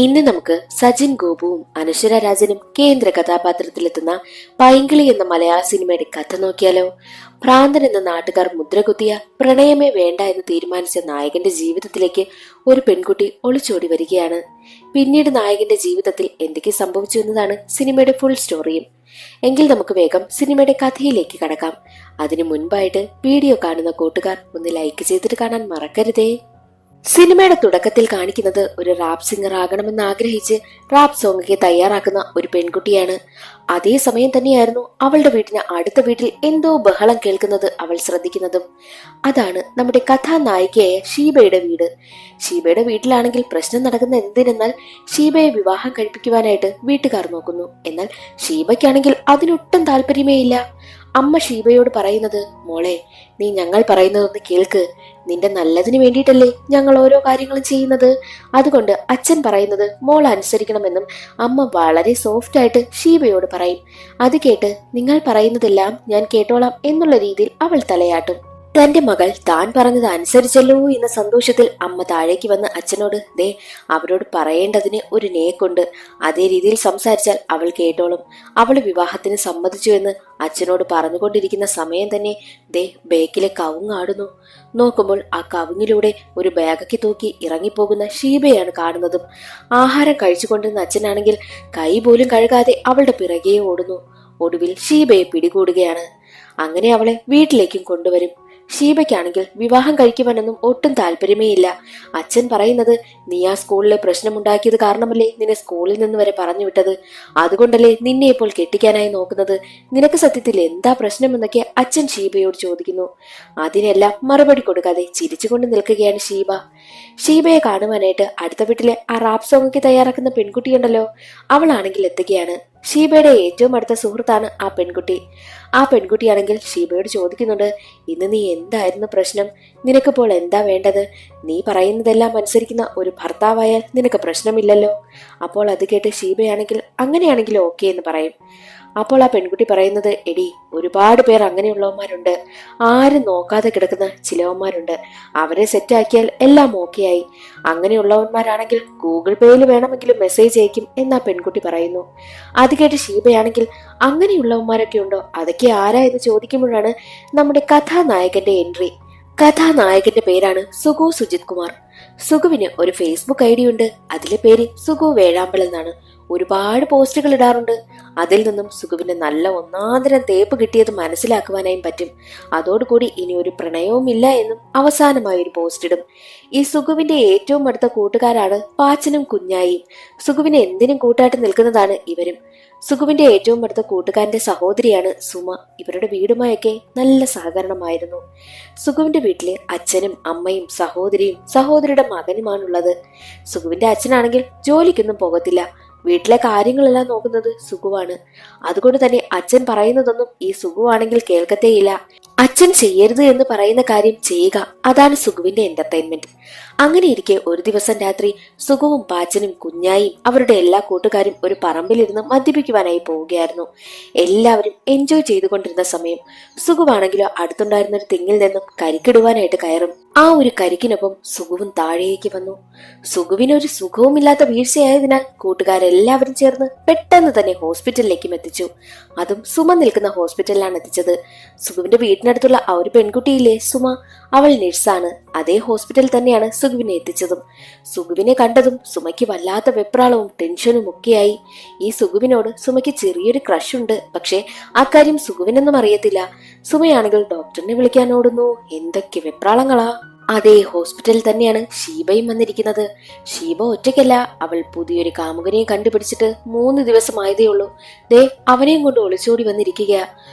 ഇന്ന് നമുക്ക് സജിൻ ഗോപുവും അനശ്വര രാജനും കേന്ദ്ര കഥാപാത്രത്തിലെത്തുന്ന പൈങ്കിളി എന്ന മലയാള സിനിമയുടെ കഥ നോക്കിയാലോ? ഭ്രാന്തൻ എന്ന നാട്ടുകാർ മുദ്രകുത്തിയ പ്രണയമേ വേണ്ട എന്ന് തീരുമാനിച്ച നായകന്റെ ജീവിതത്തിലേക്ക് ഒരു പെൺകുട്ടി ഒളിച്ചോടി വരികയാണ്. പിന്നീട് നായകന്റെ ജീവിതത്തിൽ എന്തൊക്കെ സംഭവിച്ചു എന്നതാണ് സിനിമയുടെ ഫുൾ സ്റ്റോറിയും. എങ്കിൽ നമുക്ക് വേഗം സിനിമയുടെ കഥയിലേക്ക് കടക്കാം. അതിനു മുൻപായിട്ട് വീഡിയോ കാണുന്ന കൂട്ടുകാർ ഒന്ന് ലൈക്ക് ചെയ്തിട്ട് കാണാൻ മറക്കരുതേ. സിനിമയുടെ തുടക്കത്തിൽ കാണിക്കുന്നത് ഒരു റാപ്പ് സിംഗർ ആകണമെന്ന് ആഗ്രഹിച്ച് റാപ്പ് സോങ് തയ്യാറാക്കുന്ന ഒരു പെൺകുട്ടിയാണ്. അതേ സമയം തന്നെയായിരുന്നു അവളുടെ വീട്ടിന് അടുത്ത വീട്ടിൽ എന്തോ ബഹളം കേൾക്കുന്നത് അവൾ ശ്രദ്ധിക്കുന്നതും. അതാണ് നമ്മുടെ കഥാനായികയായ ഷീബയുടെ വീട്. ഷീബയുടെ വീട്ടിലാണെങ്കിൽ പ്രശ്നം നടക്കുന്ന എന്തിനെന്നാൽ ഷീബയെ വിവാഹം കഴിപ്പിക്കുവാനായിട്ട് വീട്ടുകാർ നോക്കുന്നു. എന്നാൽ ഷീബയ്ക്കാണെങ്കിൽ അതിനൊട്ടും താല്പര്യമേ ഇല്ല. അമ്മ ഷീബയോട് പറയുന്നത്, മോളെ, നീ ഞങ്ങൾ പറയുന്നതൊന്ന് കേൾക്ക്. നിന്റെ നല്ലതിന് വേണ്ടിയിട്ടല്ലേ ഞങ്ങൾ ഓരോ കാര്യങ്ങളും ചെയ്യുന്നത്. അതുകൊണ്ട് അച്ഛൻ പറയുന്നത് മോൾ അനുസരിക്കണമെന്നും അമ്മ വളരെ സോഫ്റ്റ് ആയിട്ട് ഷീബയോട് പറയും. അത് കേട്ട് നിങ്ങൾ പറയുന്നതെല്ലാം ഞാൻ കേട്ടോളാം എന്നുള്ള രീതിയിൽ അവൾ തലയാട്ടും. തന്റെ മകൾ താൻ പറഞ്ഞത് അനുസരിച്ചല്ലോ എന്ന സന്തോഷത്തിൽ അമ്മ താഴേക്ക് വന്ന് അച്ഛനോട്, ദേ അവരോട് പറയേണ്ടതിന് ഒരു നേക്കുണ്ട്, അതേ രീതിയിൽ സംസാരിച്ചാൽ അവൾ കേട്ടോളും, അവള് വിവാഹത്തിന് സമ്മതിച്ചു എന്ന് അച്ഛനോട് പറഞ്ഞുകൊണ്ടിരിക്കുന്ന സമയം തന്നെ ദേ ബേക്കിലെ കവുങ്ങാടുന്നു. നോക്കുമ്പോൾ ആ കവുങ്ങിലൂടെ ഒരു ബാഗയ്ക്ക് തൂക്കി ഇറങ്ങിപ്പോകുന്ന ഷീബയാണ് കാണുന്നതും. ആഹാരം കഴിച്ചുകൊണ്ടിരുന്ന അച്ഛനാണെങ്കിൽ കൈ പോലും കഴുകാതെ അവളുടെ പിറകെ ഓടുന്നു. ഒടുവിൽ ഷീബയെ പിടികൂടുകയാണ്. അങ്ങനെ അവളെ വീട്ടിലേക്കും കൊണ്ടുവരും. ഷീബയ്ക്കാണെങ്കിൽ വിവാഹം കഴിക്കുവാനൊന്നും ഒട്ടും താല്പര്യമേ ഇല്ല. അച്ഛൻ പറയുന്നത്, നീ ആ സ്കൂളിലെ പ്രശ്നമുണ്ടാക്കിയത് കാരണമല്ലേ നിന്നെ സ്കൂളിൽ നിന്ന് വരെ പറഞ്ഞു വിട്ടത്, അതുകൊണ്ടല്ലേ നിന്നെ ഇപ്പോൾ കെട്ടിക്കാനായി നോക്കുന്നത്, നിനക്ക് സത്യത്തിൽ എന്താ പ്രശ്നമെന്നൊക്കെ അച്ഛൻ ഷീബയോട് ചോദിക്കുന്നു. അതിനെല്ലാം മറുപടി കൊടുക്കാതെ ചിരിച്ചുകൊണ്ട് നിൽക്കുകയാണ് ഷീബ. ഷീബയെ കാണുവാനായിട്ട് അടുത്ത വീട്ടിലെ ആ റാപ്പ് സോങ് തയ്യാറാക്കുന്ന പെൺകുട്ടിയുണ്ടല്ലോ, അവളാണെങ്കിൽ എത്തുകയാണ്. ഷീബയുടെ ഏറ്റവും അടുത്ത സുഹൃത്താണ് ആ പെൺകുട്ടി. ആ പെൺകുട്ടിയാണെങ്കിൽ ഷീബയോട് ചോദിക്കുന്നുണ്ട്, ഇന്ന് നീ എന്തായിരുന്നു പ്രശ്നം, നിനക്കിപ്പോൾ എന്താ വേണ്ടത്, നീ പറയുന്നതെല്ലാം അനുസരിക്കുന്ന ഒരു ഭർത്താവായാൽ നിനക്ക് പ്രശ്നമില്ലല്ലോ. അപ്പോൾ അത് കേട്ട് ഷീബയാണെങ്കിൽ അങ്ങനെയാണെങ്കിൽ ഓക്കെ എന്ന് പറയും. അപ്പോൾ ആ പെൺകുട്ടി പറയുന്നത്, എടി, ഒരുപാട് പേർ അങ്ങനെയുള്ളവന്മാരുണ്ട്, ആരും നോക്കാതെ കിടക്കുന്ന ചിലവന്മാരുണ്ട്, അവരെ സെറ്റാക്കിയാൽ എല്ലാം ഓക്കെ ആയി. അങ്ങനെയുള്ളവന്മാരാണെങ്കിൽ ഗൂഗിൾ പേയിൽ വേണമെങ്കിലും മെസ്സേജ് അയക്കും എന്നാ പെൺകുട്ടി പറയുന്നു. അത് കേട്ട് ഷീബയാണെങ്കിൽ അങ്ങനെയുള്ളവന്മാരൊക്കെ ഉണ്ടോ, അതൊക്കെ ആരാ എന്ന് ചോദിക്കുമ്പോഴാണ് നമ്മുടെ കഥാനായകന്റെ എൻട്രി. കഥാനായകന്റെ പേരാണ് സുഗു സുജിത് കുമാർ. സുഗുവിന് ഒരു ഫേസ്ബുക്ക് ഐഡി ഉണ്ട്. അതിലെ പേര് സുഗു വേഴാമ്പൽ എന്നാണ്. ഒരുപാട് പോസ്റ്റുകൾ ഇടാറുണ്ട്. അതിൽ നിന്നും സുഗുവിന് നല്ല ഒന്നാന്തരം തേപ്പ് കിട്ടിയത് മനസ്സിലാക്കുവാനായും പറ്റും. അതോടുകൂടി ഇനി ഒരു പ്രണയവും ഇല്ല എന്നും അവസാനമായി ഒരു പോസ്റ്റ് ഇടും. ഈ സുഗുവിന്റെ ഏറ്റവും അടുത്ത കൂട്ടുകാരാണ് പാച്ചനും കുഞ്ഞായിയും. സുഗുവിന് എന്തിനും കൂട്ടായിട്ട് നിൽക്കുന്നതാണ് ഇവരും. സുഗുവിന്റെ ഏറ്റവും അടുത്ത കൂട്ടുകാരന്റെ സഹോദരിയാണ് സുമ. ഇവരുടെ വീടുമായൊക്കെ നല്ല സഹകരണമായിരുന്നു. സുഗുവിന്റെ വീട്ടില് അച്ഛനും അമ്മയും സഹോദരിയും സഹോദരിയുടെ മകനുമാണുള്ളത്. സുഗുവിന്റെ അച്ഛനാണെങ്കിൽ ജോലിക്കൊന്നും പോകത്തില്ല. വീട്ടിലെ കാര്യങ്ങളെല്ലാം നോക്കുന്നത് സുഗുവാണ്. അതുകൊണ്ട് തന്നെ അച്ഛൻ പറയുന്നതൊന്നും ഈ സുഗുവാണെങ്കിൽ കേൾക്കത്തേയില്ല. അച്ഛൻ ചെയ്യരുത് എന്ന് പറയുന്ന കാര്യം ചെയ്യുക, അതാണ് സുഗുവിന്റെ എന്റർടൈൻമെന്റ്. അങ്ങനെ ഇരിക്കെ ഒരു ദിവസം രാത്രി സുഗുവും പാച്ചനും കുഞ്ഞായും അവരുടെ എല്ലാ കൂട്ടുകാരും ഒരു പറമ്പിലിരുന്ന് മദ്യപിക്കുവാനായി പോവുകയായിരുന്നു. എല്ലാവരും എൻജോയ് ചെയ്തുകൊണ്ടിരുന്ന സമയം സുഗുവാണെങ്കിലോ അടുത്തുണ്ടായിരുന്ന ഒരു തെങ്ങിൽ നിന്നും കരിക്കിടുവാനായിട്ട് കയറും. ആ ഒരു കരിക്കിനൊപ്പം സുഗുവും താഴേക്ക് വന്നു. സുഗുവിനൊരു സുഖവുമില്ലാത്ത വീഴ്ചയായതിനാൽ കൂട്ടുകാരെല്ലാവരും ചേർന്ന് പെട്ടെന്ന് തന്നെ ഹോസ്പിറ്റലിലേക്കും എത്തിച്ചു. അതും സുമ നിൽക്കുന്ന ഹോസ്പിറ്റലിലാണ് എത്തിച്ചത്. സുഗുവിന്റെ വീട്ടിനടുത്തുള്ള ആ ഒരു പെൺകുട്ടിയില്ലേ സുമ, അവൾ നഴ്സാണ്. അതേ ഹോസ്പിറ്റലിൽ തന്നെയാണ് സുഗുവിനെ എത്തിച്ചതും. സുഗുവിനെ കണ്ടതും സുമയ്ക്ക് വല്ലാത്ത വെപ്രാളവും ടെൻഷനും ഒക്കെയായി. ഈ സുഗുവിനോട് സുമയ്ക്ക് ചെറിയൊരു ക്രഷ് ഉണ്ട്. പക്ഷേ അക്കാര്യം സുഗുവിനൊന്നും അറിയത്തില്ല. സുമയാണെങ്കിൽ ഡോക്ടറിനെ വിളിക്കാൻ ഓടുന്നു. എന്തൊക്കെ വെപ്രാളങ്ങളാ! അതേ ഹോസ്പിറ്റലിൽ തന്നെയാണ് ഷീബയും വന്നിരിക്കുന്നത്. ഷീബ ഒറ്റയ്ക്കല്ല, അവൾ പുതിയൊരു കാമുകനെയും കണ്ടുപിടിച്ചിട്ട് 3 ദിവസമായതേ ഉള്ളൂ. ദേ അവനെയും കൊണ്ട് ഒളിച്ചോടി വന്നിരിക്കുകയാ.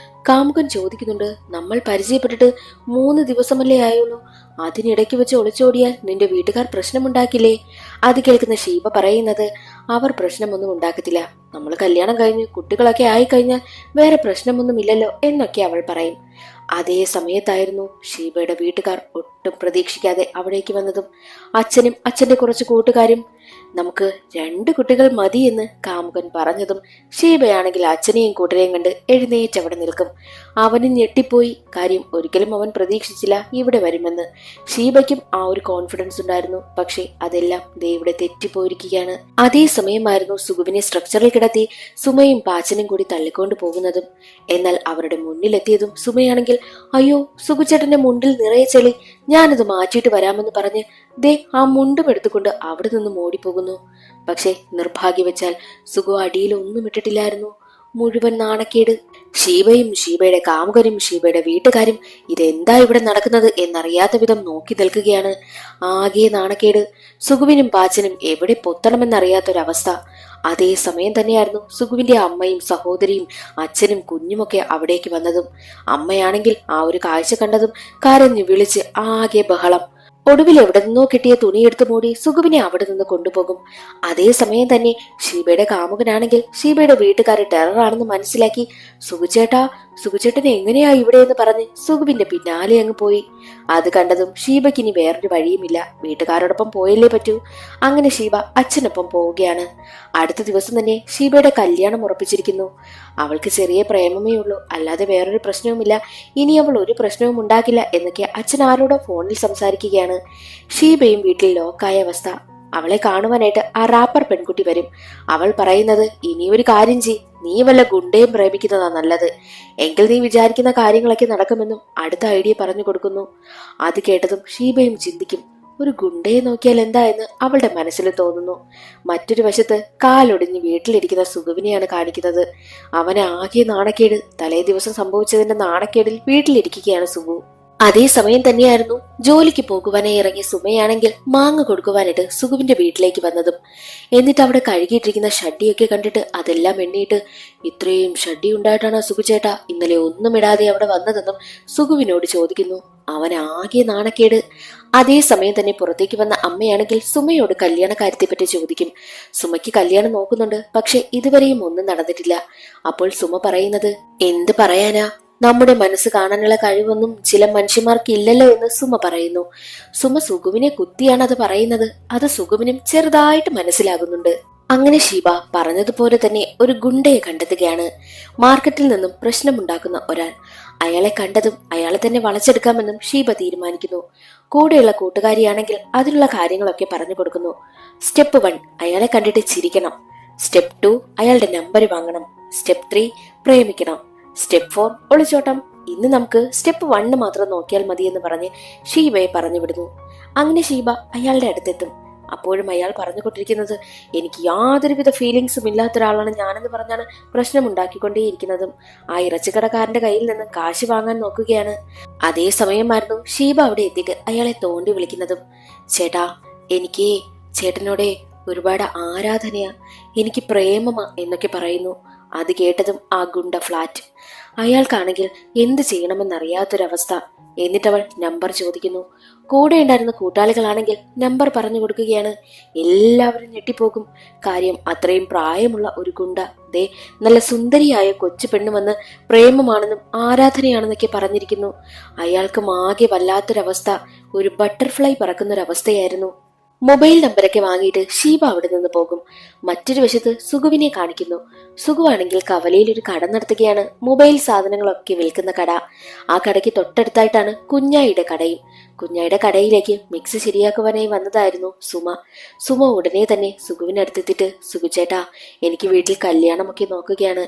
കാമുകൻ ചോദിക്കുന്നുണ്ട്, നമ്മൾ പരിചയപ്പെട്ടിട്ട് 3 ദിവസമല്ലേ ആയുള്ളൂ, അതിനിടയ്ക്ക് വെച്ച് ഒളിച്ചോടിയാൽ നിന്റെ വീട്ടുകാർ പ്രശ്നമുണ്ടാക്കില്ലേ? അത് കേൾക്കുന്ന ഷീബ പറയുന്നത്, അവർ പ്രശ്നമൊന്നും ഉണ്ടാക്കത്തില്ല, നമ്മൾ കല്യാണം കഴിഞ്ഞ് കുട്ടികളൊക്കെ ആയിക്കഴിഞ്ഞാൽ വേറെ പ്രശ്നമൊന്നുമില്ലല്ലോ എന്നൊക്കെ അവൾ പറയും. അതേ സമയത്തായിരുന്നു ഷീബയുടെ വീട്ടുകാർ ഒട്ടും പ്രതീക്ഷിക്കാതെ അവിടേക്ക് വന്നതും. അച്ഛനും അച്ഛന്റെ കുറച്ച് കൂട്ടുകാരും നമുക്ക് 2 കുട്ടികൾ മതി എന്ന് കാമുകൻ പറഞ്ഞതും ഷീബയാണെങ്കിൽ അച്ഛനെയും കൂട്ടരെയും കണ്ട് എഴുന്നേറ്റ് അവിടെ നിൽക്കും. അവനും ഞെട്ടിപ്പോയി. കാര്യം ഒരിക്കലും അവൻ പ്രതീക്ഷിച്ചില്ല ഇവിടെ വരുമെന്ന്. ഷീബയ്ക്കും ആ ഒരു കോൺഫിഡൻസ് ഉണ്ടായിരുന്നു. പക്ഷെ അതെല്ലാം ദേ ഇവിടെ തെറ്റിപ്പോയിരിക്കുകയാണ്. അതേ സമയമായിരുന്നു സുഗുവിനെ സ്ട്രക്ചറിൽ കിടത്തി സുമയും പാച്ചനും കൂടി തള്ളിക്കൊണ്ടു പോകുന്നതും. എന്നാൽ അവരുടെ മുന്നിലെത്തിയതും സുമയാണെങ്കിൽ അയ്യോ സുഗുചേട്ടന്റെ മുണ്ടിൽ നിറയെ ചെളി, ഞാനത് മാറ്റിയിട്ട് വരാമെന്ന് പറഞ്ഞ് ദേ ആ മുണ്ടും എടുത്തുകൊണ്ട് അവിടെ നിന്നും ഓടിപ്പോകുന്നു. പക്ഷെ നിർഭാഗ്യവച്ചാൽ സുഗു അടിയിൽ ഒന്നും ഇട്ടിട്ടില്ലായിരുന്നു. മുഴുവൻ നാണക്കേട്. ഷീബയും ഷീബയുടെ കാമുകരും ഷീബയുടെ വീട്ടുകാരും ഇതെന്താ ഇവിടെ നടക്കുന്നത് എന്നറിയാത്ത വിധം നോക്കി നിൽക്കുകയാണ്. ആകെ നാണക്കേട്. സുഗുവിനും പാച്ചനും എവിടെ പൊത്തണമെന്നറിയാത്തൊരവസ്ഥ. അതേ സമയം തന്നെയായിരുന്നു സുഗുവിന്റെ അമ്മയും സഹോദരിയും അച്ഛനും കുഞ്ഞുമൊക്കെ അവിടേക്ക് വന്നതും. അമ്മയാണെങ്കിൽ ആ ഒരു കാഴ്ച കണ്ടതും കരഞ്ഞു വിളിച്ച് ആകെ ബഹളം. ഒടുവിൽ എവിടെ നിന്നോ കിട്ടിയ തുണിയെടുത്ത് മൂടി സുഗുവിനെ അവിടെ നിന്ന് കൊണ്ടുപോകും. അതേസമയം തന്നെ ഷീബയുടെ കാമുകനാണെങ്കിൽ ഷീബയുടെ വീട്ടുകാരെ ടെററാണെന്ന് മനസ്സിലാക്കി സുഗുചേട്ടൻ എങ്ങനെയാ ഇവിടെ എന്ന് പറഞ്ഞ് സുഗുവിന്റെ പിന്നാലെ അങ്ങ് പോയി. അത് കണ്ടതും ഷീബയ്ക്ക് ഇനി വേറൊരു വഴിയുമില്ല, വീട്ടുകാരോടൊപ്പം പോയല്ലേ പറ്റൂ. അങ്ങനെ ഷീബ അച്ഛനൊപ്പം പോവുകയാണ്. അടുത്ത ദിവസം തന്നെ ഷീബയുടെ കല്യാണം ഉറപ്പിച്ചിരിക്കുന്നു. അവൾക്ക് ചെറിയ പ്രേമമേ ഉള്ളൂ, അല്ലാതെ വേറൊരു പ്രശ്നവുമില്ല. ഇനി അവൾ ഒരു പ്രശ്നവും ഉണ്ടാക്കില്ല എന്നൊക്കെ അച്ഛൻ ആരോടോ ഫോണിൽ സംസാരിക്കുകയാണ്. ഷീബയും വീട്ടിൽ ലോക്കായ അവസ്ഥ. അവളെ കാണുവാനായിട്ട് ആ റാപ്പർ പെൺകുട്ടി വരും. അവൾ പറയുന്നത് ഇനിയൊരു കാര്യം ചെയ്, നീ വല്ല ഗുണ്ടയും പ്രേമിക്കുന്നതാ നല്ലത്, എങ്കിൽ നീ വിചാരിക്കുന്ന കാര്യങ്ങളൊക്കെ നടക്കുമെന്നും അടുത്ത ഐഡിയ പറഞ്ഞു കൊടുക്കുന്നു. അത് കേട്ടതും ഷീബയും ചിന്തിക്കും, ഒരു ഗുണ്ടയെ നോക്കിയാൽ എന്താ എന്ന് അവളുടെ മനസ്സിൽ തോന്നുന്നു. മറ്റൊരു വശത്ത് കാലൊടിഞ്ഞ് വീട്ടിലിരിക്കുന്ന സുഗുവിനെയാണ് കാണിക്കുന്നത്. അവന് ആകെ നാണക്കേട്. തലേ ദിവസം സംഭവിച്ചതിന്റെ നാണക്കേടിൽ വീട്ടിലിരിക്കുകയാണ് സുഗു. അതേസമയം തന്നെയായിരുന്നു ജോലിക്ക് പോകുവാനായി ഇറങ്ങിയ സുമയാണെങ്കിൽ മാങ്ങ കൊടുക്കുവാനായിട്ട് സുഗുവിന്റെ വീട്ടിലേക്ക് വന്നതും. എന്നിട്ട് അവിടെ കഴുകിയിട്ടിരിക്കുന്ന ഷഡ്ഡിയൊക്കെ കണ്ടിട്ട് അതെല്ലാം എണ്ണിയിട്ട് ഇത്രയും ഷഡ്ഡി ഉണ്ടായിട്ടാണ് സുഗുചേട്ടാ ഇന്നലെ ഒന്നും ഇടാതെ അവിടെ വന്നതെന്നും സുഗുവിനോട് ചോദിക്കുന്നു. അവൻ ആകെ നാണക്കേട്. അതേസമയം തന്നെ പുറത്തേക്ക് വന്ന അമ്മയാണെങ്കിൽ സുമയോട് കല്യാണ കാര്യത്തെപ്പറ്റി ചോദിക്കും. സുമയ്ക്ക് കല്യാണം നോക്കുന്നുണ്ട്, പക്ഷെ ഇതുവരെയും ഒന്നും നടന്നിട്ടില്ല. അപ്പോൾ സുമ പറയുന്നത്, എന്ത് പറയാനാ, നമ്മുടെ മനസ്സ് കാണാനുള്ള കഴിവൊന്നും ചില മനുഷ്യന്മാർക്ക് ഇല്ലല്ലോ എന്ന് സുമ പറയുന്നു. സുമ സുഗുവിനെ കുത്തിയാണ് അത് പറയുന്നത്. അത് സുഗുവിനും ചെറുതായിട്ട് മനസ്സിലാകുന്നുണ്ട്. അങ്ങനെ ഷീബ പറഞ്ഞതുപോലെ തന്നെ ഒരു ഗുണ്ടയെ കണ്ടെത്തുകയാണ്. മാർക്കറ്റിൽ നിന്നും പ്രശ്നമുണ്ടാക്കുന്ന ഒരാൾ. അയാളെ കണ്ടതും അയാളെ തന്നെ വളച്ചെടുക്കാമെന്നും ഷീബ തീരുമാനിക്കുന്നു. കൂടെയുള്ള കൂട്ടുകാരിയാണെങ്കിൽ അതിലുള്ള കാര്യങ്ങളൊക്കെ പറഞ്ഞു കൊടുക്കുന്നു. സ്റ്റെപ്പ് 1 അയാളെ കണ്ടിട്ട് ചിരിക്കണം. സ്റ്റെപ്പ് 2 അയാളുടെ നമ്പർ വാങ്ങണം. സ്റ്റെപ്പ് 3 പ്രേമിക്കണം. സ്റ്റെപ്പ് 4 ഒളിച്ചോട്ടം. ഇന്ന് നമുക്ക് സ്റ്റെപ്പ് 1 മാത്രം നോക്കിയാൽ മതി എന്ന് പറഞ്ഞ് ഷീബയെ പറഞ്ഞു വിടുന്നു. അങ്ങനെ ഷീബ അയാളുടെ അടുത്തെത്തും. അപ്പോഴും അയാൾ പറഞ്ഞുകൊണ്ടിരിക്കുന്നത് എനിക്ക് യാതൊരുവിധ ഫീലിങ്സും ഇല്ലാത്ത ഒരാളാണ് ഞാനെന്ന് പറഞ്ഞാണ് പ്രശ്നമുണ്ടാക്കിക്കൊണ്ടേയിരിക്കുന്നതും. ആ ഇറച്ചിക്കടക്കാരന്റെ കയ്യിൽ നിന്ന് കാശ് വാങ്ങാൻ നോക്കുകയാണ്. അതേസമയമായിരുന്നു ഷീബ അവിടെ എത്തിയിട്ട് അയാളെ തോണ്ടി വിളിക്കുന്നതും. ചേട്ടാ, എനിക്ക് ചേട്ടനോടെ ഒരുപാട് ആരാധനയാ, എനിക്ക് പ്രേമമാ എന്നൊക്കെ പറയുന്നു. അത് കേട്ടതും ആ ഗുണ്ട ഫ്ലാറ്റ്. അയാൾക്കാണെങ്കിൽ എന്ത് ചെയ്യണമെന്നറിയാത്തൊരവസ്ഥ. എന്നിട്ടവൾ നമ്പർ ചോദിക്കുന്നു. കൂടെ ഉണ്ടായിരുന്ന കൂട്ടാളികളാണെങ്കിൽ നമ്പർ പറഞ്ഞു കൊടുക്കുകയാണ്. എല്ലാവരും ഞെട്ടിപ്പോകും. കാര്യം അത്രയും പ്രായമുള്ള ഒരു ഗുണ്ട ദേ നല്ല സുന്ദരിയായ കൊച്ചു പെണ്ണുമെന്ന് പ്രേമമാണെന്നും ആരാധനയാണെന്നൊക്കെ പറഞ്ഞിരിക്കുന്നു. അയാൾക്കും ആകെ വല്ലാത്തൊരവസ്ഥ. ഒരു ബട്ടർഫ്ലൈ പറക്കുന്നൊരവസ്ഥയായിരുന്നു. മൊബൈൽ നമ്പരൊക്കെ വാങ്ങിയിട്ട് ഷീബ അവിടെ നിന്ന് പോകും. മറ്റൊരു വശത്ത് സുഗുവിനെ കാണിക്കുന്നു. സുഗുവാണെങ്കിൽ കവലയിൽ ഒരു കട നടത്തുകയാണ്. മൊബൈൽ സാധനങ്ങളൊക്കെ വിൽക്കുന്ന കട. ആ കടയ്ക്ക് തൊട്ടടുത്തായിട്ടാണ് കുഞ്ഞായിയുടെ കടയും. കുഞ്ഞായിയുടെ കടയിലേക്ക് മിക്സ് ശരിയാക്കുവാനായി വന്നതായിരുന്നു സുമ. സുമ ഉടനെ തന്നെ സുഗുവിനടുത്തെത്തിട്ട്, സുഗുചേട്ടാ, എനിക്ക് വീട്ടിൽ കല്യാണമൊക്കെ നോക്കുകയാണ്.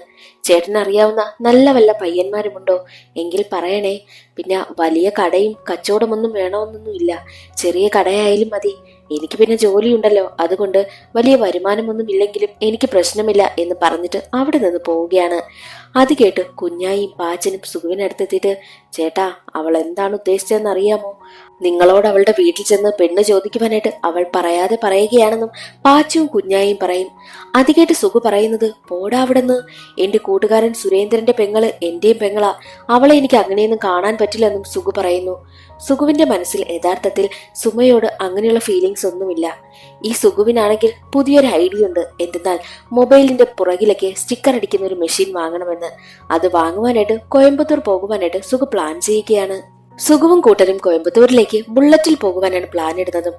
ചേട്ടനറിയാവുന്ന നല്ല വല്ല പയ്യന്മാരുമുണ്ടോ എങ്കിൽ പറയണേ. പിന്നെ വലിയ കടയും കച്ചവടമൊന്നും വേണമെന്നൊന്നും ഇല്ല, ചെറിയ കടയായാലും മതി. എനിക്ക് പിന്നെ ജോലിയുണ്ടല്ലോ, അതുകൊണ്ട് വലിയ വരുമാനമൊന്നും ഇല്ലെങ്കിലും എനിക്ക് പ്രശ്നമില്ല എന്ന് പറഞ്ഞിട്ട് അവിടെ നിന്ന് പോവുകയാണ്. അത് കേട്ട് കുഞ്ഞായും പാച്ചനും സുഗുവിനടുത്തെത്തിയിട്ട്, ചേട്ടാ, അവൾ എന്താണ് ഉദ്ദേശിച്ചതെന്ന് അറിയാമോ? നിങ്ങളോട് അവളുടെ വീട്ടിൽ ചെന്ന് പെണ്ണ് ചോദിക്കുവാനായിട്ട് അവൾ പറയാതെ പറയുകയാണെന്നും പാച്ചുവും കുഞ്ഞായും പറയും. അത് കേട്ട് സുഗു പറയുന്നത്, പോടാ അവിടെന്ന്, എന്റെ കൂട്ടുകാരൻ സുരേന്ദ്രന്റെ പെങ്ങള് എന്റെയും പെങ്ങളാ, അവളെ എനിക്ക് അങ്ങനെയൊന്നും കാണാൻ പറ്റില്ലെന്നും സുഗു പറയുന്നു. സുഗുവിന്റെ മനസ്സിൽ യഥാർത്ഥത്തിൽ സുമയോട് അങ്ങനെയുള്ള ഫീലിങ്സ് ഒന്നുമില്ല. ഈ സുഗുവിനാണെങ്കിൽ പുതിയൊരു ഐഡിയ ഉണ്ട്. എന്തെന്നാൽ മൊബൈലിന്റെ പുറകിലൊക്കെ സ്റ്റിക്കർ അടിക്കുന്ന ഒരു മെഷീൻ വാങ്ങണമെന്ന്. അത് വാങ്ങുവാനായിട്ട് കോയമ്പത്തൂർ പോകുവാനായിട്ട് സുഗു പ്ലാൻ ചെയ്യുകയാണ്. സുഖവും കൂട്ടരും കോയമ്പത്തൂരിലേക്ക് ബുള്ളറ്റിൽ പോകുവാനാണ് പ്ലാൻ ഇടുന്നതും.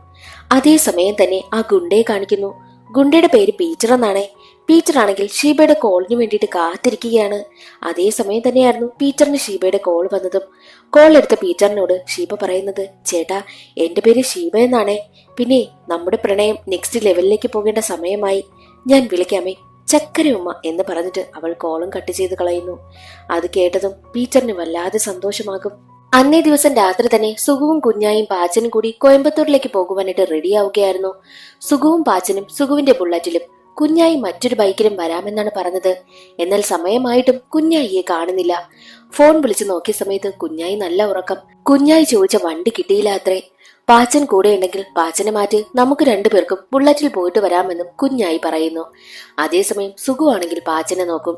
അതേസമയം തന്നെ ആ ഗുണ്ടയെ കാണിക്കുന്നു. ഗുണ്ടയുടെ പേര് പീറ്റർ എന്നാണേ. പീറ്റർ ആണെങ്കിൽ ഷീബയുടെ കോളിന് വേണ്ടിയിട്ട് കാത്തിരിക്കുകയാണ്. അതേസമയം തന്നെയായിരുന്നു പീറ്ററിന് ഷീബയുടെ കോൾ വന്നതും. കോൾ എടുത്ത പീറ്ററിനോട് ഷീബ പറയുന്നത്, ചേട്ടാ എന്റെ പേര് ഷീബ എന്നാണേ. പിന്നെ നമ്മുടെ പ്രണയം നെക്സ്റ്റ് ലെവലിലേക്ക് പോകേണ്ട സമയമായി. ഞാൻ വിളിക്കാമേ ചക്കരയുമ്മ എന്ന് പറഞ്ഞിട്ട് അവൾ കോളും കട്ട് ചെയ്ത് കളയുന്നു. അത് കേട്ടതും പീറ്ററിന് വല്ലാതെ സന്തോഷമാകും. അന്നേ ദിവസം രാത്രി തന്നെ സുഖവും കുഞ്ഞായും പാച്ചനും കൂടി കോയമ്പത്തൂരിലേക്ക് പോകുവാനായിട്ട് റെഡിയാവുകയായിരുന്നു. സുഖവും പാച്ചനും സുഖുവിന്റെ ബുള്ളറ്റിലും കുഞ്ഞായി മറ്റൊരു ബൈക്കിലും വരാമെന്നാണ് പറഞ്ഞത്. എന്നാൽ സമയമായിട്ടും കുഞ്ഞായിയെ കാണുന്നില്ല. ഫോൺ വിളിച്ചു നോക്കിയ സമയത്ത് കുഞ്ഞായി നല്ല ഉറക്കം. കുഞ്ഞായി ചോദിച്ച വണ്ടി കിട്ടിയില്ല അത്രേ. പാച്ചൻ കൂടെ ഉണ്ടെങ്കിൽ പാച്ചനെ മാറ്റി നമുക്ക് രണ്ടുപേർക്കും ബുള്ളറ്റിൽ പോയിട്ട് വരാമെന്നും കുഞ്ഞായി പറയുന്നു. അതേസമയം സുഖുവാണെങ്കിൽ പാച്ചനെ നോക്കും.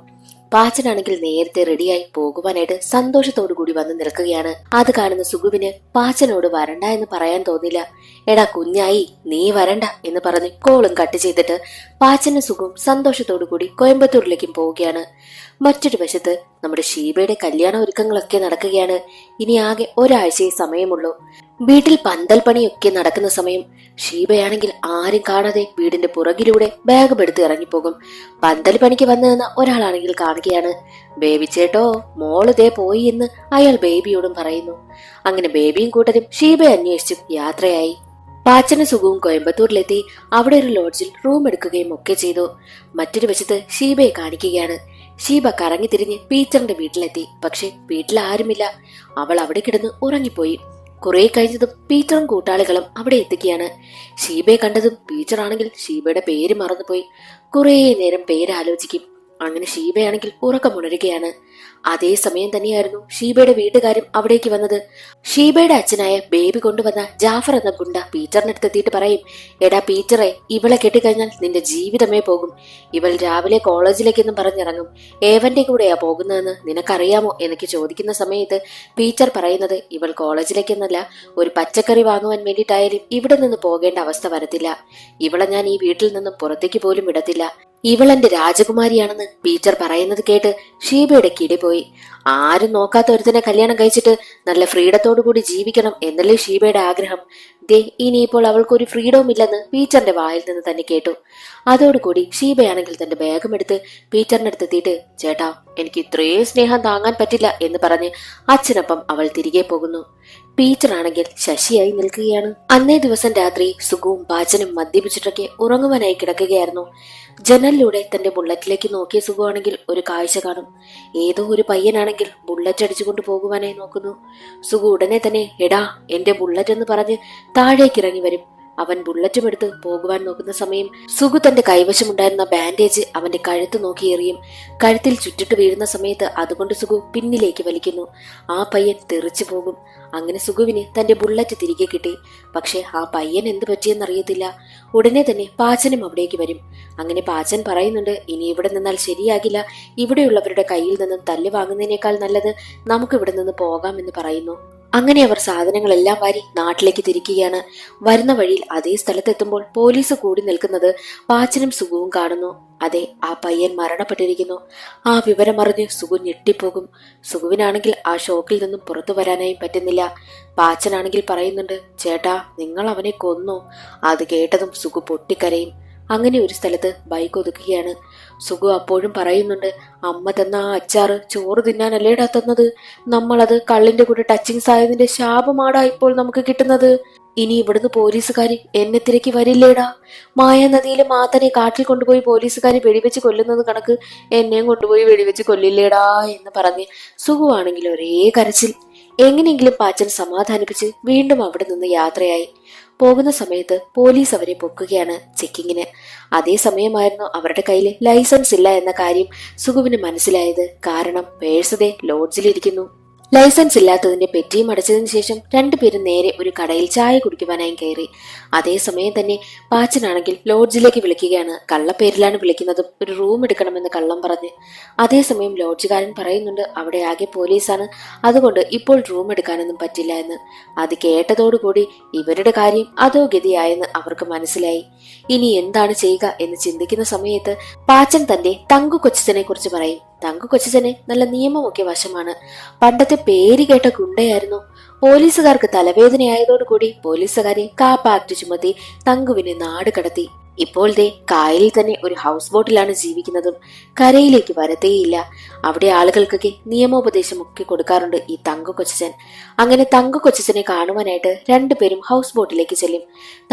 പാച്ചനാണെങ്കിൽ നേരത്തെ റെഡിയായി പോകുവാനായിട്ട് സന്തോഷത്തോടു കൂടി വന്ന് നിൽക്കുകയാണ്. അത് കാണുന്ന സുഖുവിന് പാച്ചനോട് വരണ്ട എന്ന് പറയാൻ തോന്നില്ല. എടാ കുഞ്ഞായി നീ വരണ്ട എന്ന് പറഞ്ഞ് കോളും കട്ട് ചെയ്തിട്ട് പാച്ചനും സുഖവും സന്തോഷത്തോടു കൂടി കോയമ്പത്തൂരിലേക്കും പോവുകയാണ്. മറ്റൊരു വശത്ത് നമ്മുടെ ഷീബയുടെ കല്യാണ ഒരുക്കങ്ങളൊക്കെ നടക്കുകയാണ്. ഇനി ആകെ ഒരാഴ്ചയെ സമയമുള്ളൂ. വീട്ടിൽ പന്തൽ പണിയൊക്കെ നടക്കുന്ന സമയം ഷീബയാണെങ്കിൽ ആരും കാണാതെ വീടിന്റെ പുറകിലൂടെ ബാഗും എടുത്ത് ഇറങ്ങിപ്പോകും. പന്തൽ പണിക്ക് വന്നു നിന്ന ഒരാളാണെങ്കിൽ കാണുകയാണ്. ബേബി ചേട്ടോ മോള് ദേ പോയി എന്ന് അയാൾ ബേബിയോടും പറയുന്നു. അങ്ങനെ ബേബിയും കൂട്ടരും ഷീബയെ അന്വേഷിച്ചും യാത്രയായി. പാച്ചനും സുഖവും കോയമ്പത്തൂരിലെത്തി അവിടെ ഒരു ലോഡ്ജിൽ റൂം എടുക്കുകയും ഒക്കെ ചെയ്തു. മറ്റൊരു വശത്ത് ഷീബയെ കാണിക്കുകയാണ്. ഷീബ കറങ്ങി തിരിഞ്ഞ് പീറ്ററിന്റെ വീട്ടിലെത്തി. പക്ഷെ വീട്ടിൽ ആരുമില്ല. അവൾ അവിടെ കിടന്ന് ഉറങ്ങിപ്പോയി. കുറെ കഴിഞ്ഞതും പീറ്ററും കൂട്ടാളികളും അവിടെ എത്തുകയാണ്. ഷീബയെ കണ്ടതും പീറ്റർ ആണെങ്കിൽ ഷീബയുടെ പേര് മറന്നുപോയി. കുറെ നേരം പേരാലോചിക്കും. അങ്ങനെ ഷീബയാണെങ്കിൽ ഉറക്കമുണരുകയാണ്. അതേസമയം തന്നെയായിരുന്നു ഷീബയുടെ വീട്ടുകാരും അവിടേക്ക് വന്നത്. ഷീബയുടെ അച്ഛനായ ബേബി കൊണ്ടുവന്ന ജാഫർ എന്ന ഗുണ്ട പീറ്ററിനടുത്തെത്തിയിട്ട് പറയും, എടാ പീറ്ററെ, ഇവളെ കെട്ടിക്കഴിഞ്ഞാൽ നിന്റെ ജീവിതമേ പോകും. ഇവൾ രാവിലെ കോളേജിലേക്കെന്നും പറഞ്ഞിറങ്ങും. ഏവന്റെ കൂടെയാ പോകുന്നതെന്ന് നിനക്കറിയാമോ എന്നൊക്കെ ചോദിക്കുന്ന സമയത്ത് പീറ്റർ പറയുന്നത്, ഇവൾ കോളേജിലേക്കെന്നല്ല, ഒരു പച്ചക്കറി വാങ്ങുവാൻ വേണ്ടിയിട്ടായാലും ഇവിടെ നിന്ന് പോകേണ്ട അവസ്ഥ വരത്തില്ല. ഇവളെ ഞാൻ ഈ വീട്ടിൽ നിന്നും പുറത്തേക്ക് പോലും വിടത്തില്ല. ഇവളെന്റെ രാജകുമാരിയാണെന്ന് പീറ്റർ പറയുന്നത് കേട്ട് ഷീബയുടെ കിടി പോയി. ആരും നോക്കാത്ത ഒരുത്തനെ കല്യാണം കഴിച്ചിട്ട് നല്ല ഫ്രീഡത്തോടു കൂടി ജീവിക്കണം എന്നല്ലേ ഷീബയുടെ ആഗ്രഹം. ദേ ഇനിയിപ്പോൾ അവൾക്കൊരു ഫ്രീഡവും ഇല്ലെന്ന് പീറ്ററിന്റെ വായിൽ നിന്ന് തന്നെ കേട്ടു. അതോടുകൂടി ഷീബയാണെങ്കിൽ തന്റെ ബാഗും എടുത്ത് പീറ്ററിനടുത്തെത്തിയിട്ട്, ചേട്ടാ എനിക്ക് ഇത്രയും സ്നേഹം താങ്ങാൻ പറ്റില്ല എന്ന് പറഞ്ഞ് അച്ഛനൊപ്പം അവൾ തിരികെ പോകുന്നു. പീറ്റർ ആണെങ്കിൽ ശശിയായി നിൽക്കുകയാണ്. അന്നേ ദിവസം രാത്രി സുഖവും പാച്ചനും മദ്യപിച്ചിട്ടൊക്കെ ഉറങ്ങുവാനായി കിടക്കുകയായിരുന്നു. ജനലിലൂടെ തന്റെ ബുള്ളറ്റിലേക്ക് നോക്കിയ സുഖമാണെങ്കിൽ ഒരു കാഴ്ച കാണും. ഏതോ ഒരു പയ്യനാണെങ്കിൽ ബുള്ളറ്റ് അടിച്ചുകൊണ്ട് പോകുവാനായി നോക്കുന്നു. സുഖു ഉടനെ തന്നെ എടാ എന്റെ ബുള്ളറ്റ് എന്ന് പറഞ്ഞ് താഴേക്ക് ഇറങ്ങി വരും. അവൻ ബുള്ളറ്റും എടുത്ത് പോകുവാൻ നോക്കുന്ന സമയം സുഖു തന്റെ കൈവശമുണ്ടായിരുന്ന ബാൻഡേജ് അവന്റെ കഴുത്ത് നോക്കി എറിയും. കഴുത്തിൽ ചുറ്റിട്ട് വീഴുന്ന സമയത്ത് അതുകൊണ്ട് സുഖു പിന്നിലേക്ക് വലിക്കുന്നു. ആ പയ്യൻ തെറിച്ചു പോകും. അങ്ങനെ സുഖുവിന് തന്റെ ബുള്ളറ്റ് തിരികെ കിട്ടി. പക്ഷെ ആ പയ്യൻ എന്ത് പറ്റിയെന്നറിയത്തില്ല. ഉടനെ തന്നെ പാച്ചനും അവിടേക്ക് വരും. അങ്ങനെ പാച്ചൻ പറയുന്നുണ്ട്, ഇനി ഇവിടെ നിന്നാൽ ശരിയാകില്ല. ഇവിടെയുള്ളവരുടെ കയ്യിൽ നിന്നും തല്ല് വാങ്ങുന്നതിനേക്കാൾ നല്ലത് നമുക്ക് ഇവിടെ നിന്ന് പോകാമെന്ന് പറയുന്നു. അങ്ങനെ അവർ സാധനങ്ങളെല്ലാം വാരി നാട്ടിലേക്ക് തിരിക്കുകയാണ്. വരുന്ന വഴിയിൽ അതേ സ്ഥലത്തെത്തുമ്പോൾ പോലീസ് കൂടി നിൽക്കുന്നത് പാച്ചനും സുഖവും കാണുന്നു. അതെ, ആ പയ്യൻ മരണപ്പെട്ടിരിക്കുന്നു. ആ വിവരം അറിഞ്ഞ് സുഖു ഞെട്ടിപ്പോകും. സുഖുവിനാണെങ്കിൽ ആ ഷോക്കിൽ നിന്നും പുറത്തു വരാനായി പറ്റുന്നില്ല. പാച്ചനാണെങ്കിൽ പറയുന്നുണ്ട്, ചേട്ടാ നിങ്ങൾ അവനെ കൊന്നു. അത് കേട്ടതും സുഖു പൊട്ടിക്കരയും. അങ്ങനെ ഒരു സ്ഥലത്ത് ബൈക്ക് ഒതുക്കുകയാണ്. സുഖു അപ്പോഴും പറയുന്നുണ്ട്, അമ്മ തന്ന ആ അച്ചാറ് ചോറ് തിന്നാനല്ലേടാ തന്നത്. നമ്മളത് കള്ളിന്റെ കൂടെ ടച്ചിങ്സ് ആയതിന്റെ ശാപമാടാ ഇപ്പോൾ നമുക്ക് കിട്ടുന്നത്. ഇനി ഇവിടുന്ന് പോലീസുകാരി എന്നെ തിരക്കി വരില്ലേടാ. മായാനദിയിലെ മാത്തനെ കാട്ടിൽ കൊണ്ടുപോയി പോലീസുകാരി വെടിവെച്ച് കൊല്ലുന്നത് കണക്ക് എന്നെയും കൊണ്ടുപോയി വെടിവെച്ച് കൊല്ലില്ലേടാ എന്ന് പറഞ്ഞ് സുഖുവാണെങ്കിൽ ഒരേ കരച്ചിൽ. എങ്ങനെയെങ്കിലും പാച്ചൻ സമാധാനിപ്പിച്ച് വീണ്ടും അവിടെ നിന്ന് യാത്രയായി. പോകുന്ന സമയത്ത് പോലീസ് അവരെ പൊക്കുകയാണ് ചെക്കിങ്ങിന്. അതേസമയമായിരുന്നു അവരുടെ കയ്യിൽ ലൈസൻസ് ഇല്ല എന്ന കാര്യം സുഖുവിന് മനസ്സിലായത്. കാരണം പേഴ്സതെ ലോഡ്ജിലിരിക്കുന്നു. ലൈസൻസ് ഇല്ലാത്തതിന്റെ പെറ്റിയും അടച്ചതിനു ശേഷം രണ്ടുപേരും നേരെ ഒരു കടയിൽ ചായ കുടിക്കുവാനായി കയറി. അതേസമയം തന്നെ പാച്ചനാണെങ്കിൽ ലോഡ്ജിലേക്ക് വിളിക്കുകയാണ്. കള്ളപ്പേരിലാണ് വിളിക്കുന്നതും ഒരു റൂം എടുക്കണമെന്ന് കള്ളം പറഞ്ഞ്. അതേസമയം ലോഡ്ജുകാരൻ പറയുന്നുണ്ട്, അവിടെ ആകെ പോലീസാണ്, അതുകൊണ്ട് ഇപ്പോൾ റൂം എടുക്കാനൊന്നും പറ്റില്ല എന്ന്. അത് കേട്ടതോടുകൂടി ഇവരുടെ കാര്യം അതോ ഗതിയായെന്ന് അവർക്ക് മനസ്സിലായി. ഇനി എന്താണ് ചെയ്യുക എന്ന് ചിന്തിക്കുന്ന സമയത്ത് പാച്ചൻ തന്റെ തങ്കു കൊച്ചനെ കുറിച്ച് പറയും. തങ്കു കൊച്ചനെ നല്ല നിയമമൊക്കെ വശമാണ്. പണ്ടത്തെ പേര് കേട്ട ഗുണ്ടയായിരുന്നു. പോലീസുകാർക്ക് തലവേദനയായതോടുകൂടി പോലീസുകാരെ കാപ്പാക്ട് ചുമത്തി തങ്കുവിനെ നാട് കടത്തി. ഇപ്പോൾ ദേ കായലിൽ തന്നെ ഒരു ഹൗസ് ബോട്ടിലാണ് ജീവിക്കുന്നതും. കരയിലേക്ക് വരത്തേയില്ല. അവിടെ ആളുകൾക്കൊക്കെ നിയമോപദേശം ഒക്കെ കൊടുക്കാറുണ്ട് ഈ തങ്കു കൊച്ചച്ചൻ. അങ്ങനെ തങ്കു കൊച്ചച്ചനെ കാണുവാനായിട്ട് രണ്ടുപേരും ഹൗസ് ബോട്ടിലേക്ക് ചെല്ലും.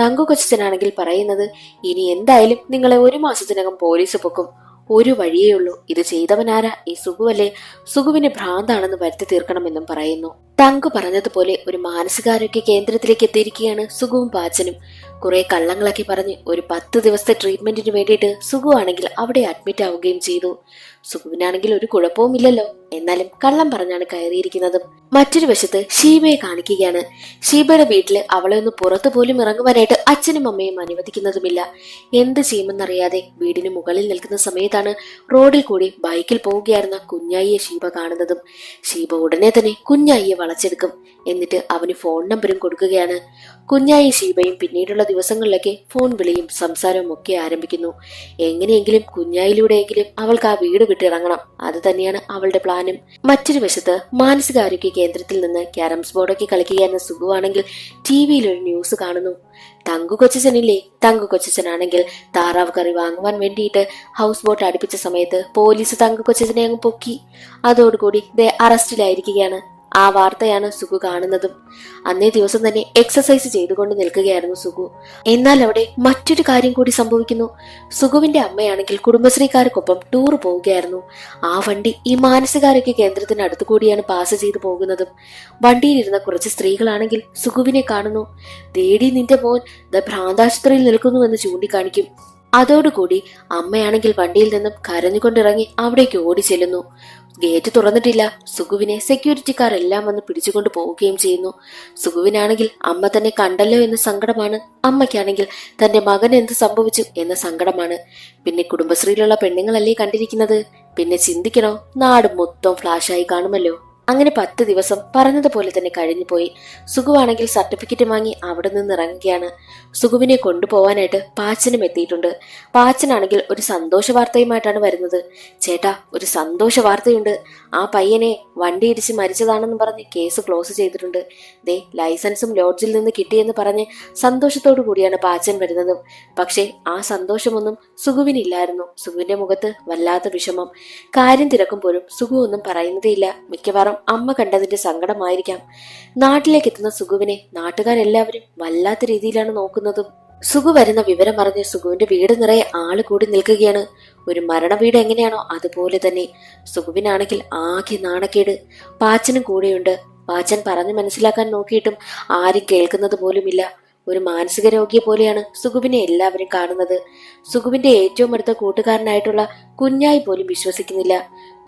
തങ്കു കൊച്ചച്ചനാണെങ്കിൽ പറയുന്നത്, ഇനി എന്തായാലും നിങ്ങളെ 1 മാസത്തിനകം പോലീസ് പൊക്കും. ഒരു വഴിയേ ഉള്ളൂ, ഇത് ചെയ്തവനാരാ? ഈ സുഖുവല്ലേ? സുഖുവിന് ഭ്രാന്താണെന്ന് വരുത്തി തീർക്കണമെന്നും പറയുന്നു. തങ്കു പറഞ്ഞതുപോലെ ഒരു മാനസികാരോഗ്യ കേന്ദ്രത്തിലേക്ക് എത്തിയിരിക്കുകയാണ് സുഖുവും പാച്ചനും. കുറെ കള്ളങ്ങളൊക്കെ പറഞ്ഞ് ഒരു 10 ദിവസത്തെ ട്രീറ്റ്മെന്റിന് വേണ്ടിയിട്ട് സുഖു ആണെങ്കിൽ അവിടെ അഡ്മിറ്റ് ആവുകയും ചെയ്തു. സുഖുവിനാണെങ്കിൽ ഒരു കുഴപ്പവുമില്ലല്ലോ, എന്നാലും കള്ളം പറഞ്ഞാണ് കയറിയിരിക്കുന്നതും. മറ്റൊരു വശത്ത് ഷീബയെ കാണിക്കുകയാണ്. ഷീബയുടെ വീട്ടില് അവളെ ഒന്ന് പുറത്തു പോലും ഇറങ്ങുവാനായിട്ട് അച്ഛനും അമ്മയും അനുവദിക്കുന്നതുമില്ല. എന്ത് ചെയ്യുമെന്നറിയാതെ വീടിന് മുകളിൽ നിൽക്കുന്ന സമയത്താണ് റോഡിൽ കൂടി ബൈക്കിൽ പോവുകയായിരുന്ന കുഞ്ഞായിയെ ഷീബ കാണുന്നതും. ഷീബ ഉടനെ തന്നെ കുഞ്ഞായിയെ വളച്ചെടുക്കും. എന്നിട്ട് അവന് ഫോൺ നമ്പരും കൊടുക്കുകയാണ്. കുഞ്ഞായി ഷീബയും പിന്നീടുള്ള ദിവസങ്ങളിലൊക്കെ ഫോൺ വിളിയും സംസാരവും ഒക്കെ ആരംഭിക്കുന്നു. എങ്ങനെയെങ്കിലും കുഞ്ഞായിലൂടെയെങ്കിലും അവൾക്ക് ആ വീട് വിട്ടിറങ്ങണം. അത് തന്നെയാണ് അവളുടെ പ്ലാനും. മറ്റൊരു വശത്ത് മാനസികാരോഗ്യ കേന്ദ്രത്തിൽ നിന്ന് ക്യാരംസ് ബോർഡൊക്കെ കളിക്കുകയെന്ന സുഖുവാണെങ്കിൽ ടിവിയിൽ ഒരു ന്യൂസ് കാണുന്നു. തങ്കു കൊച്ചച്ചനില്ലേ? തങ്കു കൊച്ചച്ചനാണെങ്കിൽ താറാവ് കറി വാങ്ങുവാൻ വേണ്ടിയിട്ട് ഹൗസ് ബോട്ട് അടുപ്പിച്ച സമയത്ത് പോലീസ് തങ്കു കൊച്ചച്ചനെ അങ്ങ് പൊക്കി. അതോടുകൂടി അറസ്റ്റിലായിരിക്കുകയാണ്. ആ വാർത്തയാണ് സുഖു കാണുന്നതും. അന്നേ ദിവസം തന്നെ എക്സസൈസ് ചെയ്തുകൊണ്ട് നിൽക്കുകയായിരുന്നു സുഖു. എന്നാൽ അവിടെ മറ്റൊരു കാര്യം കൂടി സംഭവിക്കുന്നു. സുഖുവിന്റെ അമ്മയാണെങ്കിൽ കുടുംബശ്രീക്കാർക്കൊപ്പം ടൂർ പോവുകയായിരുന്നു. ആ വണ്ടി ഈ മാനസികാരോഗ്യ കേന്ദ്രത്തിന് അടുത്തു കൂടിയാണ് പാസ് ചെയ്തു പോകുന്നതും. വണ്ടിയിലിരുന്ന കുറച്ച് സ്ത്രീകളാണെങ്കിൽ സുഖുവിനെ കാണുന്നു. ദേടി നിന്റെ മോൻ ഭ്രാന്താശുപത്രിയിൽ നിൽക്കുന്നുവെന്ന് ചൂണ്ടിക്കാണിക്കും. അതോടുകൂടി അമ്മയാണെങ്കിൽ വണ്ടിയിൽ നിന്നും കരഞ്ഞുകൊണ്ടിറങ്ങി അവിടേക്ക് ഓടി ചെല്ലുന്നു. ഗേറ്റ് തുറന്നിട്ടില്ല. സുഖുവിനെ സെക്യൂരിറ്റിക്കാർ എല്ലാം വന്ന് പിടിച്ചുകൊണ്ട് പോവുകയും ചെയ്യുന്നു. സുഖുവിനാണെങ്കിൽ അമ്മ തന്നെ കണ്ടല്ലോ എന്ന സങ്കടമാണ്. അമ്മയ്ക്കാണെങ്കിൽ തന്റെ മകൻ എന്ത് സംഭവിച്ചു എന്ന സങ്കടമാണ്. പിന്നെ കുടുംബശ്രീയിലുള്ള പെണ്ണുങ്ങളല്ലേ കണ്ടിരിക്കുന്നത്. പിന്നെ ചിന്തിക്കണോ, നാട് മൊത്തം ഫ്ലാഷായി കാണുമല്ലോ. അങ്ങനെ 10 ദിവസം പറഞ്ഞതുപോലെ തന്നെ കഴിഞ്ഞുപോയി. സുഖുവാണെങ്കിൽ സർട്ടിഫിക്കറ്റ് വാങ്ങി അവിടെ നിന്ന് ഇറങ്ങുകയാണ്. സുഖുവിനെ കൊണ്ടുപോവാനായിട്ട് പാച്ചനും എത്തിയിട്ടുണ്ട്. പാച്ചനാണെങ്കിൽ ഒരു സന്തോഷ വാർത്തയുമായിട്ടാണ് വരുന്നത്. ചേട്ടാ, ഒരു സന്തോഷ വാർത്തയുണ്ട്. ആ പയ്യനെ വണ്ടി ഇടിച്ച് മരിച്ചതാണെന്ന് പറഞ്ഞ് കേസ് ക്ലോസ് ചെയ്തിട്ടുണ്ട്. ദേ ലൈസൻസും ലോഡ്ജിൽ നിന്ന് കിട്ടിയെന്ന് പറഞ്ഞ് സന്തോഷത്തോടു കൂടിയാണ് പാച്ചൻ വരുന്നത്. പക്ഷേ ആ സന്തോഷമൊന്നും സുഖുവിനില്ലായിരുന്നു. സുഖുവിന്റെ മുഖത്ത് വല്ലാത്ത വിഷമം. കാര്യം തിരക്കുമ്പോഴും സുഖു ഒന്നും പറയുന്നതേയില്ല. മിക്കവാറും അമ്മ കണ്ടതിന്റെ സങ്കടമായിരിക്കാം. നാട്ടിലേക്ക് എത്തുന്ന സുഖുവിനെ നാട്ടുകാരെല്ലാവരും വല്ലാത്ത രീതിയിലാണ് നോക്കുന്നതും. സുഖു വരുന്ന വിവരം പറഞ്ഞ് സുഖുവിന്റെ വീട് നിറയെ ആള് കൂടി നിൽക്കുകയാണ്. ഒരു മരണ വീട് എങ്ങനെയാണോ അതുപോലെ തന്നെ. സുഖുവിനാണെങ്കിൽ ആകെ നാണക്കേട്. പാച്ചനും കൂടെയുണ്ട്. പാച്ചൻ പറഞ്ഞു മനസ്സിലാക്കാൻ നോക്കിയിട്ടും ആരും കേൾക്കുന്നത് പോലുമില്ല. ഒരു മാനസിക രോഗിയെ പോലെയാണ് സുഖുവിനെ എല്ലാവരും കാണുന്നത്. സുഖുവിന്റെ ഏറ്റവും അടുത്ത കൂട്ടുകാരനായിട്ടുള്ള കുഞ്ഞായി പോലും വിശ്വസിക്കുന്നില്ല.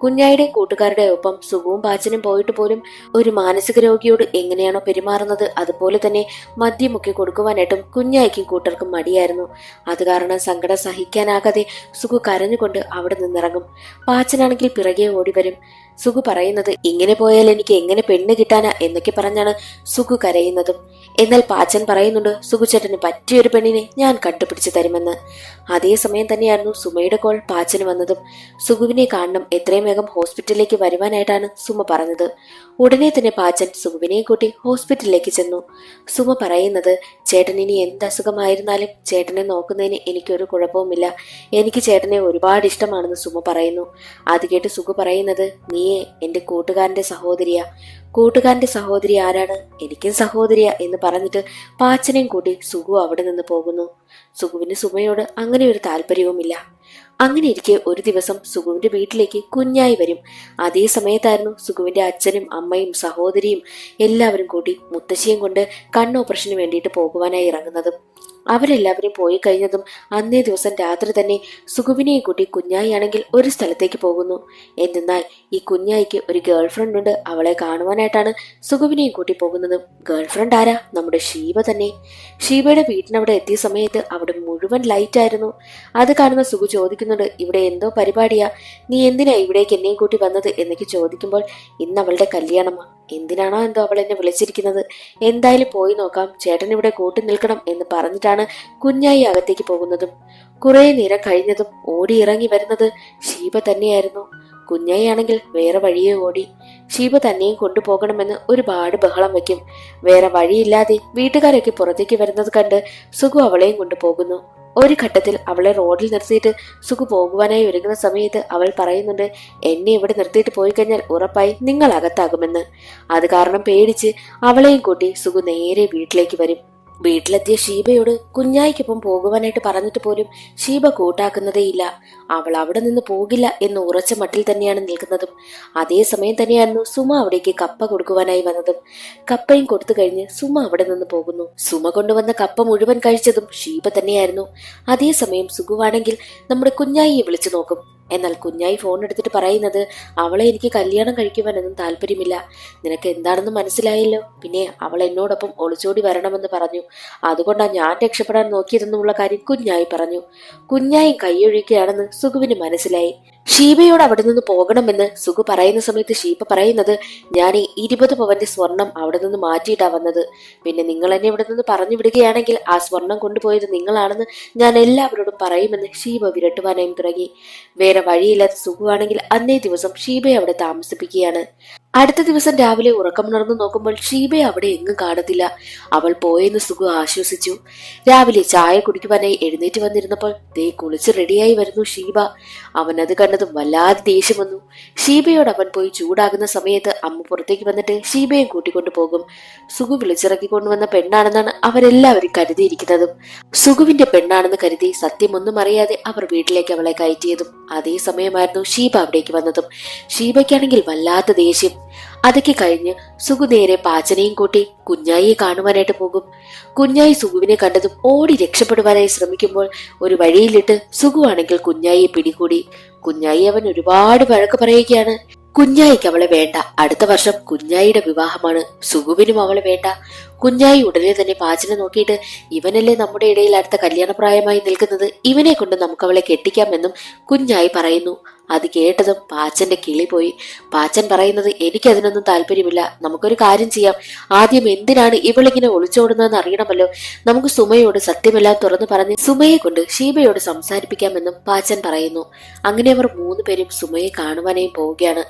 കുഞ്ഞായിയുടെ കൂട്ടുകാരുടെ ഒപ്പം സുഖവും പാച്ചനും പോയിട്ട് പോലും ഒരു മാനസിക രോഗിയോട് എങ്ങനെയാണോ പെരുമാറുന്നത് അതുപോലെ തന്നെ മദ്യമൊക്കെ കൊടുക്കുവാനായിട്ടും കുഞ്ഞായിക്കും കൂട്ടർക്കും മടിയായിരുന്നു. അത് കാരണം സങ്കടം സഹിക്കാനാകാതെ സുഖു കരഞ്ഞുകൊണ്ട് അവിടെ നിന്നിറങ്ങും. പാച്ചനാണെങ്കിൽ പിറകെ ഓടിവരും. സുഖു പറയുന്നത്, ഇങ്ങനെ പോയാൽ എനിക്ക് എങ്ങനെ പെണ്ണ് കിട്ടാനാ എന്നൊക്കെ പറഞ്ഞാണ് സുഖു കരയുന്നതും. എന്നാൽ പാച്ചൻ പറയുന്നുണ്ട്, സുഖുചേട്ടന് പറ്റിയൊരു പെണ്ണിനെ ഞാൻ കണ്ടുപിടിച്ചു തരുമെന്ന്. അതേസമയം തന്നെയായിരുന്നു സുമയുടെ കോൾ പാച്ചന് വന്നതും. സുഖുവിനെ കാണണം, എത്രയും വേഗം ഹോസ്പിറ്റലിലേക്ക് വരുവാനായിട്ടാണ് സുമ പറഞ്ഞത്. ഉടനെ തന്നെ പാച്ചൻ സുഖുവിനെയും കൂട്ടി ഹോസ്പിറ്റലിലേക്ക് ചെന്നു. സുമ പറയുന്നത്, ചേട്ടൻ ഇനി എന്ത് അസുഖമായിരുന്നാലും ചേട്ടനെ നോക്കുന്നതിന് എനിക്കൊരു കുഴപ്പവുമില്ല. എനിക്ക് ചേട്ടനെ ഒരുപാട് ഇഷ്ടമാണെന്ന് സുമ പറയുന്നു. അത് കേട്ട് സുഖു പറയുന്നത്, നീയെ എന്റെ കൂട്ടുകാരന്റെ സഹോദരിയാ. കൂട്ടുകാരന്റെ സഹോദരി ആരാണ്? എനിക്കും സഹോദരിയാ എന്ന് പറഞ്ഞിട്ട് പാച്ചനെയും കൂട്ടി സുഖു അവിടെ നിന്ന് പോകുന്നു. സുഖുവിന് സുമയോട് അങ്ങനെ ഒരു താല്പര്യവുമില്ല. അങ്ങനെ ഇരിക്കെ ഒരു ദിവസം സുഖുവിന്റെ വീട്ടിലേക്ക് കുഞ്ഞായി വരും. അതേ സമയത്തായിരുന്നു സുഖുവിന്റെ അച്ഛനും അമ്മയും സഹോദരിയും എല്ലാവരും കൂടി മുത്തശ്ശിയും കൊണ്ട് കണ്ണോപ്പറേഷന് വേണ്ടിയിട്ട് പോകുവാനായി ഇറങ്ങുന്നതും. അവരെല്ലാവരും പോയി കഴിഞ്ഞതും അന്നേ ദിവസം രാത്രി തന്നെ സുഖുവിനെയും കൂട്ടി കുഞ്ഞായി ആണെങ്കിൽ ഒരു സ്ഥലത്തേക്ക് പോകുന്നു. എന്നാൽ ഈ കുഞ്ഞായിക്ക് ഒരു ഗേൾ ഫ്രണ്ട് ഉണ്ട്. അവളെ കാണുവാനായിട്ടാണ് സുഖുവിനെയും കൂട്ടി പോകുന്നത്. ഗേൾ ഫ്രണ്ട് ആരാ? നമ്മുടെ ഷീബ തന്നെ. ഷീബയുടെ വീട്ടിനവിടെ എത്തിയ സമയത്ത് അവിടെ മുഴുവൻ ലൈറ്റ് ആയിരുന്നു. അത് കാണുന്ന സുഖു ചോദിക്കുന്നുണ്ട്, ഇവിടെ എന്തോ പരിപാടിയാ, നീ എന്തിനാ ഇവിടേക്ക് എന്നെയും കൂട്ടി വന്നത് എന്നൊക്കെ ചോദിക്കുമ്പോൾ, ഇന്ന് അവളുടെ കല്യാണമാ. എന്തിനാണോ എന്തോ അവൾ എന്നെ വിളിച്ചിരിക്കുന്നത്. എന്തായാലും പോയി നോക്കാം, ചേട്ടൻ ഇവിടെ കൂട്ടി നിൽക്കണം എന്ന് പറഞ്ഞിട്ടാണ് കുഞ്ഞായി അകത്തേക്ക് പോകുന്നതും. കുറെ നേരം കഴിഞ്ഞതും ഓടി ഇറങ്ങി വരുന്നത് ഷീബ തന്നെയായിരുന്നു. കുഞ്ഞായി ആണെങ്കിൽ വേറെ വഴിയെ ഓടി. ഷീബ തന്നെയും കൊണ്ടുപോകണമെന്ന് ഒരുപാട് ബഹളം വയ്ക്കും. വേറെ വഴിയില്ലാതെ വീട്ടുകാരൊക്കെ പുറത്തേക്ക് വരുന്നത് കണ്ട് സുഖു അവളെയും കൊണ്ടുപോകുന്നു. ഒരു ഘട്ടത്തിൽ അവളെ റോഡിൽ നിർത്തിയിട്ട് സുഖു പോകുവാനായി ഒരുങ്ങുന്ന സമയത്ത് അവൾ പറയുന്നുണ്ട്, എന്നെ ഇവിടെ നിർത്തിയിട്ട് പോയി കഴിഞ്ഞാൽ ഉറപ്പായി നിങ്ങൾ അകത്താകുമെന്ന്. അത് കാരണം പേടിച്ച് അവളെയും കൂട്ടി സുഖു നേരെ വീട്ടിലേക്ക് വരും. വീട്ടിലെത്തിയ ഷീബയോട് കുഞ്ഞായിക്കൊപ്പം പോകുവാനായിട്ട് പറഞ്ഞിട്ട് പോലും ഷീബ കൂട്ടാക്കുന്നതേയില്ല. അവൾ അവിടെ നിന്ന് പോകില്ല എന്ന് ഉറച്ച മട്ടിൽ തന്നെയാണ് നിൽക്കുന്നതും. അതേസമയം തന്നെയായിരുന്നു സുമ അവിടേക്ക് കപ്പ കൊടുക്കുവാനായി വന്നതും. കപ്പയും കൊടുത്തു കഴിഞ്ഞ് സുമ അവിടെ നിന്ന് പോകുന്നു. സുമ കൊണ്ടുവന്ന കപ്പ മുഴുവൻ കഴിച്ചതും ഷീബ തന്നെയായിരുന്നു. അതേസമയം സുഖുവാണെങ്കിൽ നമ്മുടെ കുഞ്ഞായിയെ വിളിച്ചു നോക്കും. എന്നാൽ കുഞ്ഞായി ഫോൺ എടുത്തിട്ട് പറയുന്നത്, അവളെ എനിക്ക് കല്യാണം കഴിക്കുവാനൊന്നും താല്പര്യമില്ല. നിനക്ക് എന്താണെന്ന് മനസ്സിലായല്ലോ. പിന്നെ അവൾ എന്നോടൊപ്പം ഒളിച്ചോടി വരണമെന്ന് പറഞ്ഞു. അതുകൊണ്ടാണ് ഞാൻ രക്ഷപ്പെടാൻ നോക്കിയതെന്നുള്ള കാര്യം കുഞ്ഞായി പറഞ്ഞു. കുഞ്ഞായി കൈയൊഴിക്കുകയാണെന്ന് സുഖുവിന് മനസ്സിലായി. ഷീബയോട് അവിടെ നിന്ന് പോകണമെന്ന് സുഖു പറയുന്ന സമയത്ത് ഷീബ പറയുന്നത്, ഞാൻ 20 പവന്റെ സ്വർണം അവിടെ നിന്ന് മാറ്റിയിട്ടാ വന്നത്. പിന്നെ നിങ്ങൾ എന്നെ ഇവിടെ നിന്ന് പറഞ്ഞു വിടുകയാണെങ്കിൽ ആ സ്വർണം കൊണ്ടുപോയത് നിങ്ങളാണെന്ന് ഞാൻ എല്ലാവരോടും പറയുമെന്ന് ഷീബ വിരട്ടുവാനായും തുടങ്ങി. വേറെ വഴിയില്ലാത്ത സുഖുവാണെങ്കിൽ അന്നേ ദിവസം ഷീബയെ അവിടെ താമസിപ്പിക്കുകയാണ്. അടുത്ത ദിവസം രാവിലെ ഉറക്കമുണർന്നു നോക്കുമ്പോൾ ഷീബയെ അവിടെ എങ്ങും കാണത്തില്ല. അവൾ പോയെന്ന് സുഖു ആശ്വസിച്ചു. രാവിലെ ചായ കുടിക്കുവാനായി എഴുന്നേറ്റ് വന്നിരുന്നപ്പോൾ ദേ കുളിച്ച് റെഡിയായി വരുന്നു ഷീബ. അവൻ അത് കണ്ടതും വല്ലാതെ ദേഷ്യം വന്നു. ഷീബയോട് അവൻ പോയി ചൂടാകുന്ന സമയത്ത് അമ്മ പുറത്തേക്ക് വന്നിട്ട് ഷീബയെ കൂട്ടിക്കൊണ്ടു പോകും. സുഖു വിളിച്ചിറക്കിക്കൊണ്ടുവന്ന പെണ്ണാണെന്നാണ് അവരെല്ലാവരും കരുതിയിരിക്കുന്നതും. സുഖുവിന്റെ പെണ്ണാണെന്ന് കരുതി സത്യമൊന്നും അറിയാതെ അവർ വീട്ടിലേക്ക് അവളെ കയറ്റിയതും. അതേ സമയമായിരുന്നു ഷീബ അവിടേക്ക് വന്നതും. ഷീബയ്ക്കാണെങ്കിൽ വല്ലാത്ത ദേഷ്യം. അതൊക്കെ കഴിഞ്ഞ് സുഖു നേരെ പാച്ചനെയും കൂട്ടി കുഞ്ഞായിയെ കാണുവാനായിട്ട് പോകും. കുഞ്ഞായി സുഖുവിനെ കണ്ടതും ഓടി രക്ഷപ്പെടുവാനായി ശ്രമിക്കുമ്പോൾ ഒരു വഴിയിലിട്ട് സുഖു ആണെങ്കിൽ കുഞ്ഞായിയെ പിടികൂടി. കുഞ്ഞായി അവൻ ഒരുപാട് വഴക്ക് പറയുകയാണ്. കുഞ്ഞായിക്ക് അവളെ വേണ്ട. അടുത്ത വർഷം കുഞ്ഞായിയുടെ വിവാഹമാണ്. സുഖുവിനും അവളെ വേണ്ട. കുഞ്ഞായി ഉടനെ തന്നെ പാച്ചനെ നോക്കിയിട്ട്, ഇവനല്ലേ നമ്മുടെ ഇടയിൽ അടുത്ത കല്യാണപ്രായമായി നിൽക്കുന്നത്, ഇവനെ കൊണ്ട് നമുക്ക് അവളെ കെട്ടിക്കാമെന്നും കുഞ്ഞായി പറയുന്നു. അത് കേട്ടതും പാച്ചന്റെ കിളി പോയി. പാച്ചൻ പറയുന്നത്, എനിക്കതിനൊന്നും താല്പര്യമില്ല. നമുക്കൊരു കാര്യം ചെയ്യാം. ആദ്യം എന്തിനാണ് ഇവളിങ്ങനെ ഒളിച്ചോടുന്നതെന്ന് അറിയണമല്ലോ. നമുക്ക് സുമയോട് സത്യമെല്ലാം തുറന്നു പറഞ്ഞ് സുമയെ കൊണ്ട് ഷീബയോട് സംസാരിപ്പിക്കാമെന്നും പാച്ചൻ പറയുന്നു. അങ്ങനെ അവർ 3 പേരും സുമയെ കാണുവാനായും പോവുകയാണ്.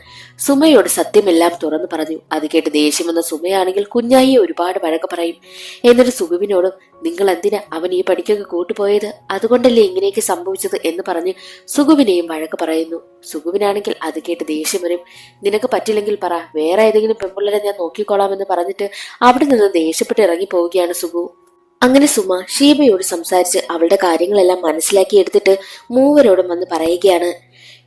സുമയോട് സത്യമെല്ലാം തുറന്നു പറഞ്ഞു. അത് കേട്ട് ദേഷ്യം വന്ന സുമയാണെങ്കിൽ കുഞ്ഞായിയെ ഒരുപാട് വഴക്ക് പറയും. എന്നിട്ട് സുഖുവിനോടും, നിങ്ങൾ എന്തിനാ അവൻ ഈ പണിക്കൊക്കെ കൂട്ടുപോയത്, അതുകൊണ്ടല്ലേ ഇങ്ങനെയൊക്കെ സംഭവിച്ചത് എന്ന് പറഞ്ഞ് സുഖുവിനെയും വഴക്ക് പറയുന്നു. സുഖുവിനാണെങ്കിൽ അത് കേട്ട് ദേഷ്യം വരും. നിനക്ക് പറ്റില്ലെങ്കിൽ പറ, വേറെ ഏതെങ്കിലും പെൺപിള്ളേരെ ഞാൻ നോക്കിക്കോളാമെന്ന് പറഞ്ഞിട്ട് അവിടെ നിന്ന് ദേഷ്യപ്പെട്ട് ഇറങ്ങി പോവുകയാണ് സുഖു. അങ്ങനെ സുമ ഷീബയോട് സംസാരിച്ച് അവളുടെ കാര്യങ്ങളെല്ലാം മനസ്സിലാക്കി എടുത്തിട്ട് 3 വന്ന് പറയുകയാണ്.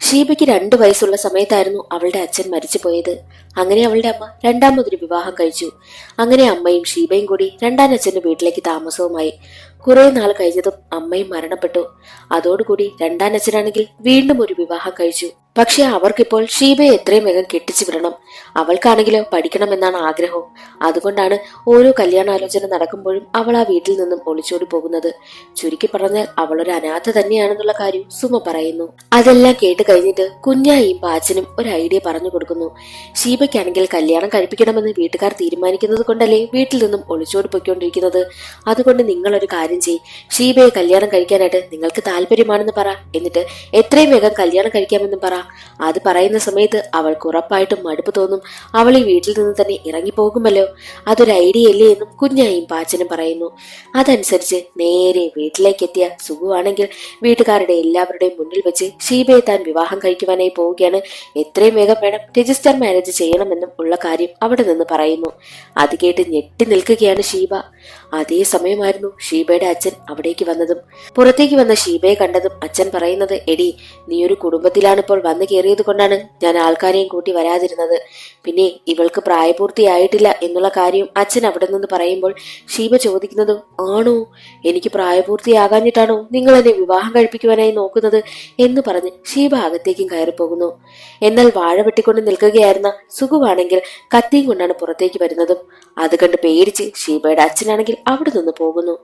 ഷീബയ്ക്ക് 2 വയസ്സുള്ള സമയത്തായിരുന്നു അവളുടെ അച്ഛൻ മരിച്ചു പോയത്. അങ്ങനെ അവളുടെ അമ്മ രണ്ടാമതൊരു വിവാഹം കഴിച്ചു. അങ്ങനെ അമ്മയും ഷീബയും കൂടി രണ്ടാം അച്ഛന്റെ വീട്ടിലേക്ക് താമസവുമായി. കുറെ നാൾ കഴിഞ്ഞതും അമ്മയും മരണപ്പെട്ടു. അതോടുകൂടി രണ്ടാം അച്ഛനാണെങ്കിൽ വീണ്ടും ഒരു വിവാഹം കഴിച്ചു. പക്ഷെ അവർക്കിപ്പോൾ ഷീബയെ എത്രയും വേഗം കെട്ടിച്ചു വിടണം. അവൾക്കാണെങ്കിലോ പഠിക്കണമെന്നാണ് ആഗ്രഹവും. അതുകൊണ്ടാണ് ഓരോ കല്യാണാലോചന നടക്കുമ്പോഴും അവൾ ആ വീട്ടിൽ നിന്നും ഒളിച്ചോടി പോകുന്നത്. ചുരുക്കി പറഞ്ഞാൽ അവളൊരു അനാഥ തന്നെയാണെന്നുള്ള കാര്യം സുമ പറയുന്നു. അതെല്ലാം കേട്ട് കഴിഞ്ഞിട്ട് കുഞ്ഞായിയും പാച്ചനും ഒരു ഐഡിയ പറഞ്ഞു കൊടുക്കുന്നു. ഷീബയ്ക്കാണെങ്കിൽ കല്യാണം കഴിപ്പിക്കണമെന്ന് വീട്ടുകാർ തീരുമാനിക്കുന്നത് കൊണ്ടല്ലേ വീട്ടിൽ നിന്നും ഒളിച്ചോടി പോയിക്കൊണ്ടിരിക്കുന്നത്. അതുകൊണ്ട് നിങ്ങളൊരു കാര്യം ചെയ്യ്. ഷീബയെ കല്യാണം കഴിക്കാനായിട്ട് നിങ്ങൾക്ക് താല്പര്യമാണെന്ന് പറ. എന്നിട്ട് എത്രയും വേഗം കല്യാണം കഴിക്കാമെന്നും പറ. അത് പറയുന്ന സമയത്ത് അവൾക്ക് ഉറപ്പായിട്ടും മടുപ്പ് തോന്നും. അവൾ ഈ വീട്ടിൽ നിന്ന് തന്നെ ഇറങ്ങിപ്പോകുമല്ലോ. അതൊരു ഐഡിയ അല്ലേ എന്നും കുഞ്ഞായും പാച്ചനും പറയുന്നു. അതനുസരിച്ച് നേരെ വീട്ടിലേക്ക് എത്തിയ സുഖുവാണെങ്കിൽ വീട്ടുകാരുടെ എല്ലാവരുടെയും മുന്നിൽ വെച്ച് ഷീബയെ താൻ വിവാഹം കഴിക്കുവാനായി പോവുകയാണ്. എത്രയും വേഗം വേണം രജിസ്റ്റർ മാരേജ് ചെയ്യണമെന്നും ഉള്ള കാര്യം അവിടെ നിന്ന് പറയുന്നു. അത് കേട്ട് ഞെട്ടി നിൽക്കുകയാണ് ഷീബ. അതേ സമയമായിരുന്നു ഷീബയുടെ അച്ഛൻ അവിടേക്ക് വന്നതും. പുറത്തേക്ക് വന്ന ഷീബയെ കണ്ടതും അച്ഛൻ പറയുന്നത്, എടി, നീ ഒരു കുടുംബത്തിലാണ് ഇപ്പോൾ വന്നു കയറിയത് കൊണ്ടാണ് ഞാൻ ആൾക്കാരെയും കൂട്ടി വരാതിരുന്നത്. പിന്നെ ഇവൾക്ക് പ്രായപൂർത്തിയായിട്ടില്ല എന്നുള്ള കാര്യം അച്ഛൻ അവിടെ നിന്ന് പറയുമ്പോൾ ഷീബ ചോദിക്കുന്നതും, ആണോ, എനിക്ക് പ്രായപൂർത്തിയാകാഞ്ഞിട്ടാണോ നിങ്ങൾ എന്നെ വിവാഹം കഴിപ്പിക്കുവാനായി നോക്കുന്നത് എന്ന് പറഞ്ഞ് ഷീബ അകത്തേക്കും കയറിപ്പോകുന്നു. എന്നാൽ വാഴ വെട്ടിക്കൊണ്ട് നിൽക്കുകയായിരുന്ന സുഖുവാണെങ്കിൽ കത്തിയും കൊണ്ടാണ് പുറത്തേക്ക് വരുന്നതും. അത് കണ്ട് പേടിച്ച് ഷീബയുടെ അച്ഛനാണെങ്കിൽ അവിടെ നിന്ന് പോകുന്നു.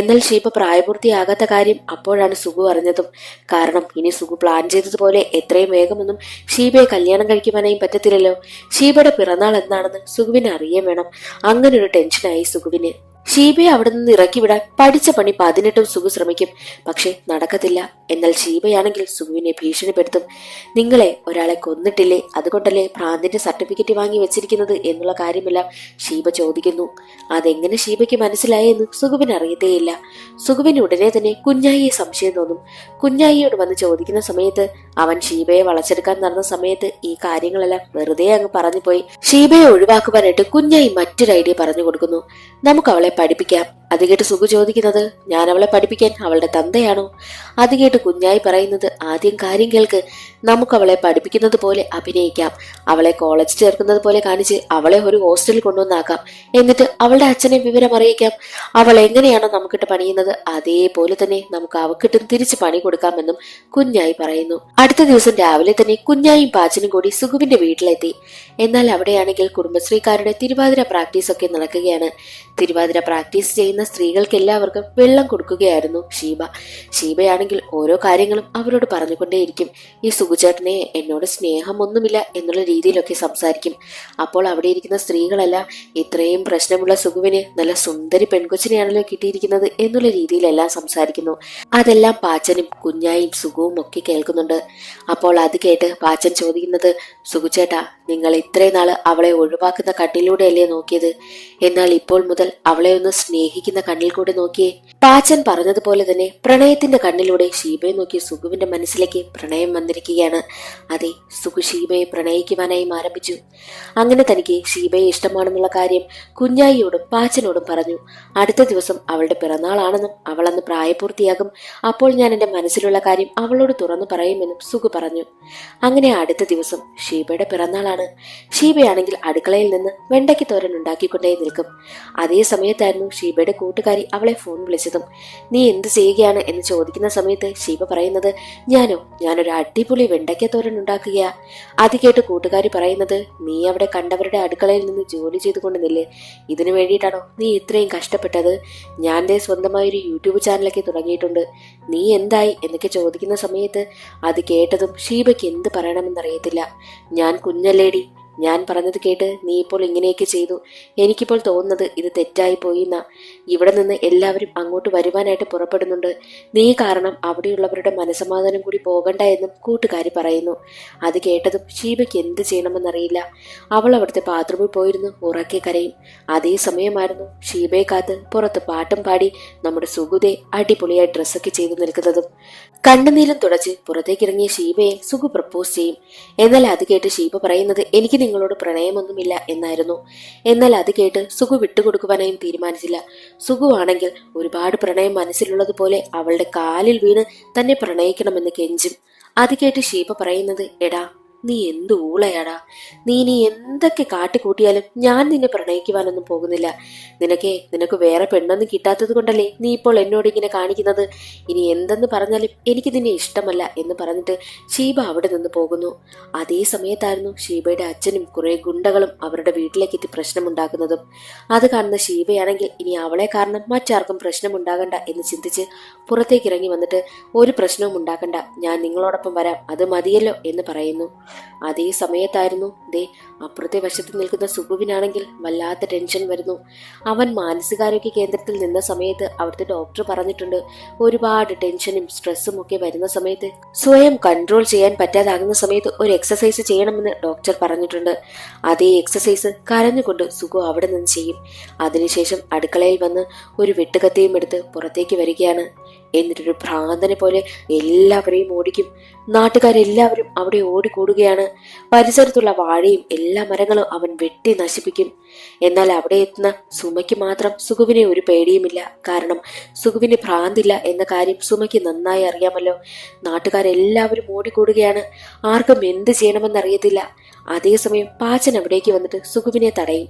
എന്നാൽ ഷീബ പ്രായപൂർത്തിയാകാത്ത കാര്യം അപ്പോഴാണ് സുഖു അറിഞ്ഞതും. കാരണം ഇനി സുഖു പ്ലാൻ ചെയ്തതുപോലെ എത്രയും വേഗമൊന്നും ഷീബയെ കല്യാണം കഴിക്കുവാനായും പറ്റത്തില്ലല്ലോ. ഷീബയുടെ പിറന്നാൾ എന്താണെന്ന് സുഖുവിന് അറിയാൻ വേണം. അങ്ങനൊരു ടെൻഷനായി സുഖുവിന്. ഷീബയെ അവിടെ നിന്ന് ഇറക്കിവിടാൻ പഠിച്ച പണി 18 സുഖു ശ്രമിക്കും. പക്ഷെ നടക്കത്തില്ല. എന്നാൽ ഷീബയാണെങ്കിൽ സുഖുവിനെ ഭീഷണിപ്പെടുത്തും. നിങ്ങളെ ഒരാളെ കൊന്നിട്ടില്ലേ, അതുകൊണ്ടല്ലേ ഭ്രാന്തിന്റെ സർട്ടിഫിക്കറ്റ് വാങ്ങി വെച്ചിരിക്കുന്നത് എന്നുള്ള കാര്യമെല്ലാം ഷീബ ചോദിക്കുന്നു. അതെങ്ങനെ ഷീബയ്ക്ക് മനസ്സിലായെന്ന് സുഖുവിന് അറിയത്തേയില്ല. സുഖുവിന് ഉടനെ തന്നെ കുഞ്ഞായിയെ സംശയം തോന്നും. കുഞ്ഞായിയോട് വന്ന് ചോദിക്കുന്ന സമയത്ത് അവൻ ഷീബയെ വളച്ചെടുക്കാൻ നടന്ന സമയത്ത് ഈ കാര്യങ്ങളെല്ലാം വെറുതെ അങ്ങ് പറഞ്ഞുപോയി. ഷീബയെ ഒഴിവാക്കുവാനായിട്ട് കുഞ്ഞായി മറ്റൊരു ഐഡിയ പറഞ്ഞു കൊടുക്കുന്നു. നമുക്ക് അവളെ പഠിപ്പിക്കാം. അത് കേട്ട് സുഖു ചോദിക്കുന്നത്, ഞാൻ അവളെ പഠിപ്പിക്കാൻ അവളുടെ തന്തയാണോ? അത് കേട്ട് കുഞ്ഞായി പറയുന്നത്, ആദ്യം കാര്യം കേൾക്ക്. നമുക്ക് അവളെ പഠിപ്പിക്കുന്നത് പോലെ അഭിനയിക്കാം. അവളെ കോളേജ് ചേർക്കുന്നത് പോലെ കാണിച്ച് അവളെ ഒരു ഹോസ്റ്റലിൽ കൊണ്ടുവന്നാക്കാം. എന്നിട്ട് അവളുടെ അച്ഛനെ വിവരം അറിയിക്കാം. അവൾ എങ്ങനെയാണോ നമുക്കിട്ട് പണിയുന്നത് അതേപോലെ തന്നെ നമുക്ക് അവക്കിട്ടും തിരിച്ച് പണി കൊടുക്കാമെന്നും കുഞ്ഞായി പറയുന്നു. അടുത്ത ദിവസം രാവിലെ തന്നെ കുഞ്ഞായും പാച്ചനും കൂടി സുഖുവിന്റെ വീട്ടിലെത്തി. എന്നാൽ അവിടെയാണെങ്കിൽ കുടുംബശ്രീക്കാരുടെ തിരുവാതിര പ്രാക്ടീസ് ഒക്കെ നടക്കുകയാണ്. തിരുവാതിര പ്രാക്ടീസ് ചെയ്യുന്ന സ്ത്രീകൾക്ക് എല്ലാവർക്കും വെള്ളം കൊടുക്കുകയായിരുന്നു ഷീബ. ഷീബയാണെങ്കിൽ ഓരോ കാര്യങ്ങളും അവരോട് പറഞ്ഞുകൊണ്ടേയിരിക്കും. ഈ സുഖുചേട്ടനെ എന്നോട് സ്നേഹമൊന്നുമില്ല എന്നുള്ള രീതിയിലൊക്കെ സംസാരിക്കും. അപ്പോൾ അവിടെ ഇരിക്കുന്ന സ്ത്രീകളെല്ലാം ഇത്രയും പ്രശ്നമുള്ള സുഖുവിന് നല്ല സുന്ദരി പെൺകൊച്ചിനെയാണല്ലോ കിട്ടിയിരിക്കുന്നത് എന്നുള്ള രീതിയിലെല്ലാം സംസാരിക്കുന്നു. അതെല്ലാം പാച്ചനും കുഞ്ഞായും സുഖവും ഒക്കെ കേൾക്കുന്നുണ്ട്. അപ്പോൾ അത് കേട്ട് പാച്ചൻ ചോദിക്കുന്നത്, സുഖുചേട്ടാ, നിങ്ങൾ ഇത്രയും നാള് അവളെ ഒഴിവാക്കുന്ന കണ്ണിലൂടെയല്ലേ നോക്കിയത്? എന്നാൽ ഇപ്പോൾ മുതൽ അവളെ ഒന്ന് സ്നേഹിക്കുന്ന കണ്ണിൽ കൂടെ നോക്കിയേ. പാച്ചൻ പറഞ്ഞതുപോലെ തന്നെ പ്രണയത്തിന്റെ കണ്ണിലൂടെ ഷീബയെ നോക്കി സുഖുവിന്റെ മനസ്സിലേക്ക് പ്രണയം വന്നിരിക്കുകയാണ്. അതെ, സുഖു ഷീബയെ പ്രണയിക്കുവാനായി ആരംഭിച്ചു. അങ്ങനെ തനിക്ക് ഷീബയെ ഇഷ്ടമാണെന്നുള്ള കാര്യം കുഞ്ഞായിയോടും പാച്ചനോടും പറഞ്ഞു. അടുത്ത ദിവസം അവളുടെ പിറന്നാളാണെന്നും അവൾ അന്ന് പ്രായപൂർത്തിയാകും. അപ്പോൾ ഞാൻ എന്റെ മനസ്സിലുള്ള കാര്യം അവളോട് തുറന്നു പറയുമെന്നും സുഖു പറഞ്ഞു. അങ്ങനെ അടുത്ത ദിവസം ഷീബയുടെ പിറന്നാളാണ്. ഷീബയാണെങ്കിൽ അടുക്കളയിൽ നിന്ന് വെണ്ടയ്ക്ക് തോരൻ ഉണ്ടാക്കിക്കൊണ്ടേ നിൽക്കും. അതേ സമയത്തായിരുന്നു ഷീബയുടെ കൂട്ടുകാരി അവളെ ഫോൺ വിളിച്ചതും. നീ എന്ത് ചെയ്യുകയാണ് എന്ന് ചോദിക്കുന്ന സമയത്ത് ഷീബ പറയുന്നത്, ഞാനൊരു അടിപൊളി വെണ്ടയ്ക്ക തോരൻ ഉണ്ടാക്കുകയാ. അത് കേട്ട് കൂട്ടുകാരി പറയുന്നത്, നീ അവിടെ കണ്ടവരുടെ അടുക്കളയിൽ നിന്ന് ജോലി ചെയ്തുകൊണ്ട് നില്ലേ, ഇതിനു വേണ്ടിയിട്ടാണോ നീ ഇത്രയും കഷ്ടപ്പെട്ടത്? ഞാൻ സ്വന്തമായൊരു യൂട്യൂബ് ചാനലൊക്കെ തുടങ്ങിയിട്ടുണ്ട്. നീ എന്തായി എന്നൊക്കെ ചോദിക്കുന്ന സമയത്ത് അത് കേട്ടതും ഷീബയ്ക്ക് എന്ത് പറയണമെന്നറിയത്തില്ല. ഞാൻ കുഞ്ഞല്ലേടി, ഞാൻ പറഞ്ഞത് കേട്ട് നീ ഇപ്പോൾ ഇങ്ങനെയൊക്കെ ചെയ്തു. എനിക്കിപ്പോൾ തോന്നുന്നത് ഇത് തെറ്റായി പോയിന്നാ. ഇവിടെ നിന്ന് എല്ലാവരും അങ്ങോട്ട് വരുവാനായിട്ട് പുറപ്പെടുന്നുണ്ട്. നീ കാരണം അവിടെയുള്ളവരുടെ മനസമാധാനം കൂടി പോകണ്ട എന്നും കൂട്ടുകാരി പറയുന്നു. അത് കേട്ടതും ഷീബയ്ക്ക് എന്ത് ചെയ്യണമെന്നറിയില്ല. അവൾ അവിടുത്തെ ബാത്റൂമിൽ പോയിരുന്നു ഉറക്കെ കരയും. അതേ സമയമായിരുന്നു ഷീബയെ കാത്ത് പുറത്ത് പാട്ടും പാടി നമ്മുടെ സുഗുതെ അടിപൊളിയായി ഡ്രസ്സൊക്കെ ചെയ്തു നിൽക്കുന്നതും. കണ്ണുനീലം തുടച്ച് പുറത്തേക്കിറങ്ങിയ ഷീബയെ സുഗു പ്രപ്പോസ് ചെയ്യും. എന്നാൽ അത് കേട്ട് ഷീബ പറയുന്നത്, എനിക്ക് നിങ്ങളോട് പ്രണയമൊന്നുമില്ല എന്നായിരുന്നു. എന്നാൽ അത് കേട്ട് സുഗു വിട്ടുകൊടുക്കുവാനായും തീരുമാനിച്ചില്ല. സുഗു ആണെങ്കിൽ ഒരുപാട് പ്രണയം മനസ്സിലുള്ളതുപോലെ അവളുടെ കാലിൽ വീണ് തന്നെ പ്രണയിക്കണമെന്ന് കെഞ്ചും. അത് കേട്ട് ഷീബ പറയുന്നത്, എടാ, നീ എന്ത് ഊളയാടാ, നീ എന്തൊക്കെ കാട്ടിക്കൂട്ടിയാലും ഞാൻ നിന്നെ പ്രണയിക്കുവാനൊന്നും പോകുന്നില്ല. നിനക്ക് വേറെ പെണ്ണൊന്നും കിട്ടാത്തത് കൊണ്ടല്ലേ നീ ഇപ്പോൾ എന്നോട് ഇങ്ങനെ കാണിക്കുന്നത്. ഇനി എന്തെന്ന് പറഞ്ഞാലും എനിക്ക് നിന്നെ ഇഷ്ടമല്ല എന്ന് പറഞ്ഞിട്ട് ഷീബ അവിടെ നിന്ന് പോകുന്നു. അതേ സമയത്തായിരുന്നു ഷീബയുടെ അച്ഛനും കുറെ ഗുണ്ടകളും അവരുടെ വീട്ടിലേക്ക് എത്തി പ്രശ്നമുണ്ടാക്കുന്നതും. അത് കാണുന്ന ഷീബയാണെങ്കിൽ ഇനി അവളെ കാരണം മറ്റാർക്കും പ്രശ്നമുണ്ടാകണ്ട എന്ന് ചിന്തിച്ച് പുറത്തേക്ക് ഇറങ്ങി വന്നിട്ട്, ഒരു പ്രശ്നവും ഉണ്ടാക്കണ്ട, ഞാൻ നിങ്ങളോടൊപ്പം വരാം, അത് മതിയല്ലോ എന്ന് പറയുന്നു. അതേ സമയത്തായിരുന്നു അപ്പുറത്തെ വശത്ത് നിൽക്കുന്ന സുഗുവിനാണെങ്കിൽ വല്ലാത്ത ടെൻഷൻ വരുന്നു. അവൻ മാനസികാരോഗ്യ കേന്ദ്രത്തിൽ നിന്ന സമയത്ത് അവിടുത്തെ ഡോക്ടർ പറഞ്ഞിട്ടുണ്ട്, ഒരുപാട് ടെൻഷനും സ്ട്രെസ്സും ഒക്കെ വരുന്ന സമയത്ത് സ്വയം കൺട്രോൾ ചെയ്യാൻ പറ്റാതാകുന്ന സമയത്ത് ഒരു എക്സസൈസ് ചെയ്യണമെന്ന് ഡോക്ടർ പറഞ്ഞിട്ടുണ്ട്. അതേ എക്സസൈസ് കരഞ്ഞുകൊണ്ട് സുഗു അവിടെ നിന്ന് ചെയ്യും. അതിനുശേഷം അടുക്കളയിൽ വന്ന് ഒരു വെട്ടുകത്തിയും എടുത്ത് പുറത്തേക്ക് വരികയാണ്. എന്നിട്ടൊരു ഭ്രാന്തനെ പോലെ എല്ലാവരെയും ഓടിക്കും. നാട്ടുകാരെല്ലാവരും അവിടെ ഓടിക്കൂടുകയാണ്. പരിസരത്തുള്ള വാഴയും എല്ലാ മരങ്ങളും അവൻ വെട്ടി നശിപ്പിക്കും. എന്നാൽ അവിടെ എത്തുന്ന സുമയ്ക്ക് മാത്രം സുഗുവിനെ ഒരു പേടിയുമില്ല. കാരണം സുഗുവിന് ഭ്രാന്തില്ല എന്ന കാര്യം സുമയ്ക്ക് നന്നായി അറിയാമല്ലോ. നാട്ടുകാരെല്ലാവരും ഓടിക്കൂടുകയാണ്. ആർക്കും എന്ത് ചെയ്യണമെന്നറിയത്തില്ല. അതേസമയം പാച്ചൻ അവിടേക്ക് വന്നിട്ട് സുഗുവിനെ തടയും.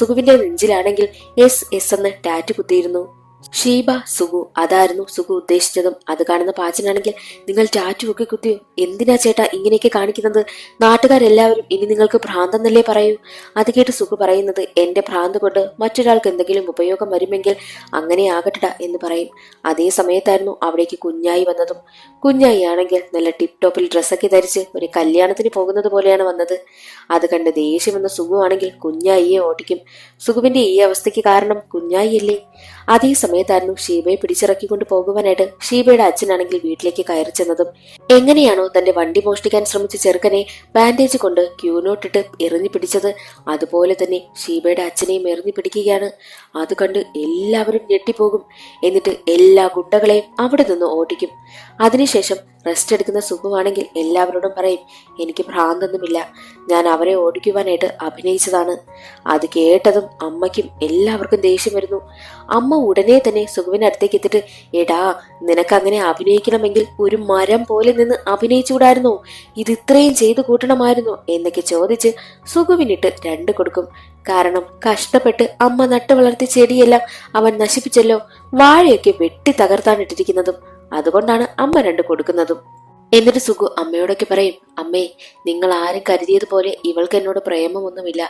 സുഗുവിന്റെ നെഞ്ചിലാണെങ്കിൽ എസ് എസ് എന്ന് ടാറ്റു കുത്തിയിരുന്നു. ഷീബ, സുഗു, അതായിരുന്നു സുഗു ഉദ്ദേശിച്ചതും. അത് കാണുന്ന പാച്ചനാണെങ്കിൽ, നിങ്ങൾ ടാറ്റു ഒക്കെ കുത്തിയോ? എന്തിനാ ചേട്ടാ ഇങ്ങനെയൊക്കെ കാണിക്കുന്നത്? നാട്ടുകാരെല്ലാവരും ഇനി നിങ്ങൾക്ക് ഭ്രാന്തെന്നല്ലേ പറയൂ? അത് കേട്ട് സുഗു പറയുന്നത്, എന്റെ ഭ്രാന്ത് കൊണ്ട് മറ്റൊരാൾക്ക് എന്തെങ്കിലും ഉപയോഗം വരുമെങ്കിൽ അങ്ങനെ ആകട്ടട എന്ന് പറയും. അതേ സമയത്തായിരുന്നു അവിടേക്ക് കുഞ്ഞായി വന്നതും. കുഞ്ഞായി ആണെങ്കിൽ നല്ല ടിപ് ടോപ്പിൽ ഡ്രസ്സൊക്കെ ധരിച്ച് ഒരു കല്യാണത്തിന് പോകുന്നത് പോലെയാണ് വന്നത്. അത് കണ്ട് ദേഷ്യം വന്ന സുഗു ആണെങ്കിൽ കുഞ്ഞായിയെ ഓടിക്കും. സുഗുവിന്റെ ഈ അവസ്ഥയ്ക്ക് കാരണം കുഞ്ഞായിയല്ലേ? അതേ സമയത്തായിരുന്നു ഷീബയെ പിടിച്ചിറക്കിക്കൊണ്ട് പോകുവാനായിട്ട് ഷീബയുടെ അച്ഛനാണെങ്കിൽ വീട്ടിലേക്ക് കയറി ചെന്നതും. എങ്ങനെയാണോ തന്റെ വണ്ടി മോഷ്ടിക്കാൻ ശ്രമിച്ച ചെറുക്കനെ ബാൻഡേജ് കൊണ്ട് ക്യൂനോട്ടിട്ട് എറിഞ്ഞു പിടിച്ചത്, അതുപോലെ തന്നെ ഷീബയുടെ അച്ഛനെയും എറിഞ്ഞു പിടിക്കുകയാണ്. അത് കണ്ട് എല്ലാവരും ഞെട്ടിപ്പോകും. എന്നിട്ട് എല്ലാ ഗുണ്ടകളെയും അവിടെ നിന്ന് ഓടിക്കും. അതിനുശേഷം റെസ്റ്റ് എടുക്കുന്ന സുഖുവാണെങ്കിൽ എല്ലാവരോടും പറയും, എനിക്ക് ഭ്രാന്തൊന്നുമില്ല, ഞാൻ അവരെ ഓടിക്കുവാനായിട്ട് അഭിനയിച്ചതാണ്. അത് കേട്ടതും അമ്മയ്ക്കും എല്ലാവർക്കും ദേഷ്യം വരുന്നു. അമ്മ ഉടനെ തന്നെ സുഖുവിന്റെ അടുത്തേക്ക് എത്തിയിട്ട്, എടാ, നിനക്ക് അങ്ങനെ അഭിനയിക്കണമെങ്കിൽ ഒരു മരം പോലെ നിന്ന് അഭിനയിച്ചുകൂടായിരുന്നോ? ഇത് ഇത്രയും ചെയ്തു കൂട്ടണമായിരുന്നോ എന്നൊക്കെ ചോദിച്ച് സുഖുവിനിട്ട് രണ്ട് കൊടുക്കും. കാരണം കഷ്ടപ്പെട്ട് അമ്മ നട്ടു വളർത്തിയ ചെടിയെല്ലാം അവൻ നശിപ്പിച്ചല്ലോ. വാഴയൊക്കെ വെട്ടി തകർത്താണ് ഇട്ടിരിക്കുന്നതും. അതുകൊണ്ടാണ് അമ്മ രണ്ട് കൊടുക്കുന്നതും. എന്നിട്ട് സുഗു അമ്മയോടൊക്കെ പറയും, അമ്മേ, നിങ്ങൾ ആരും കരുതിയതുപോലെ ഇവൾക്ക് എന്നോട് പ്രേമമൊന്നുമില്ല.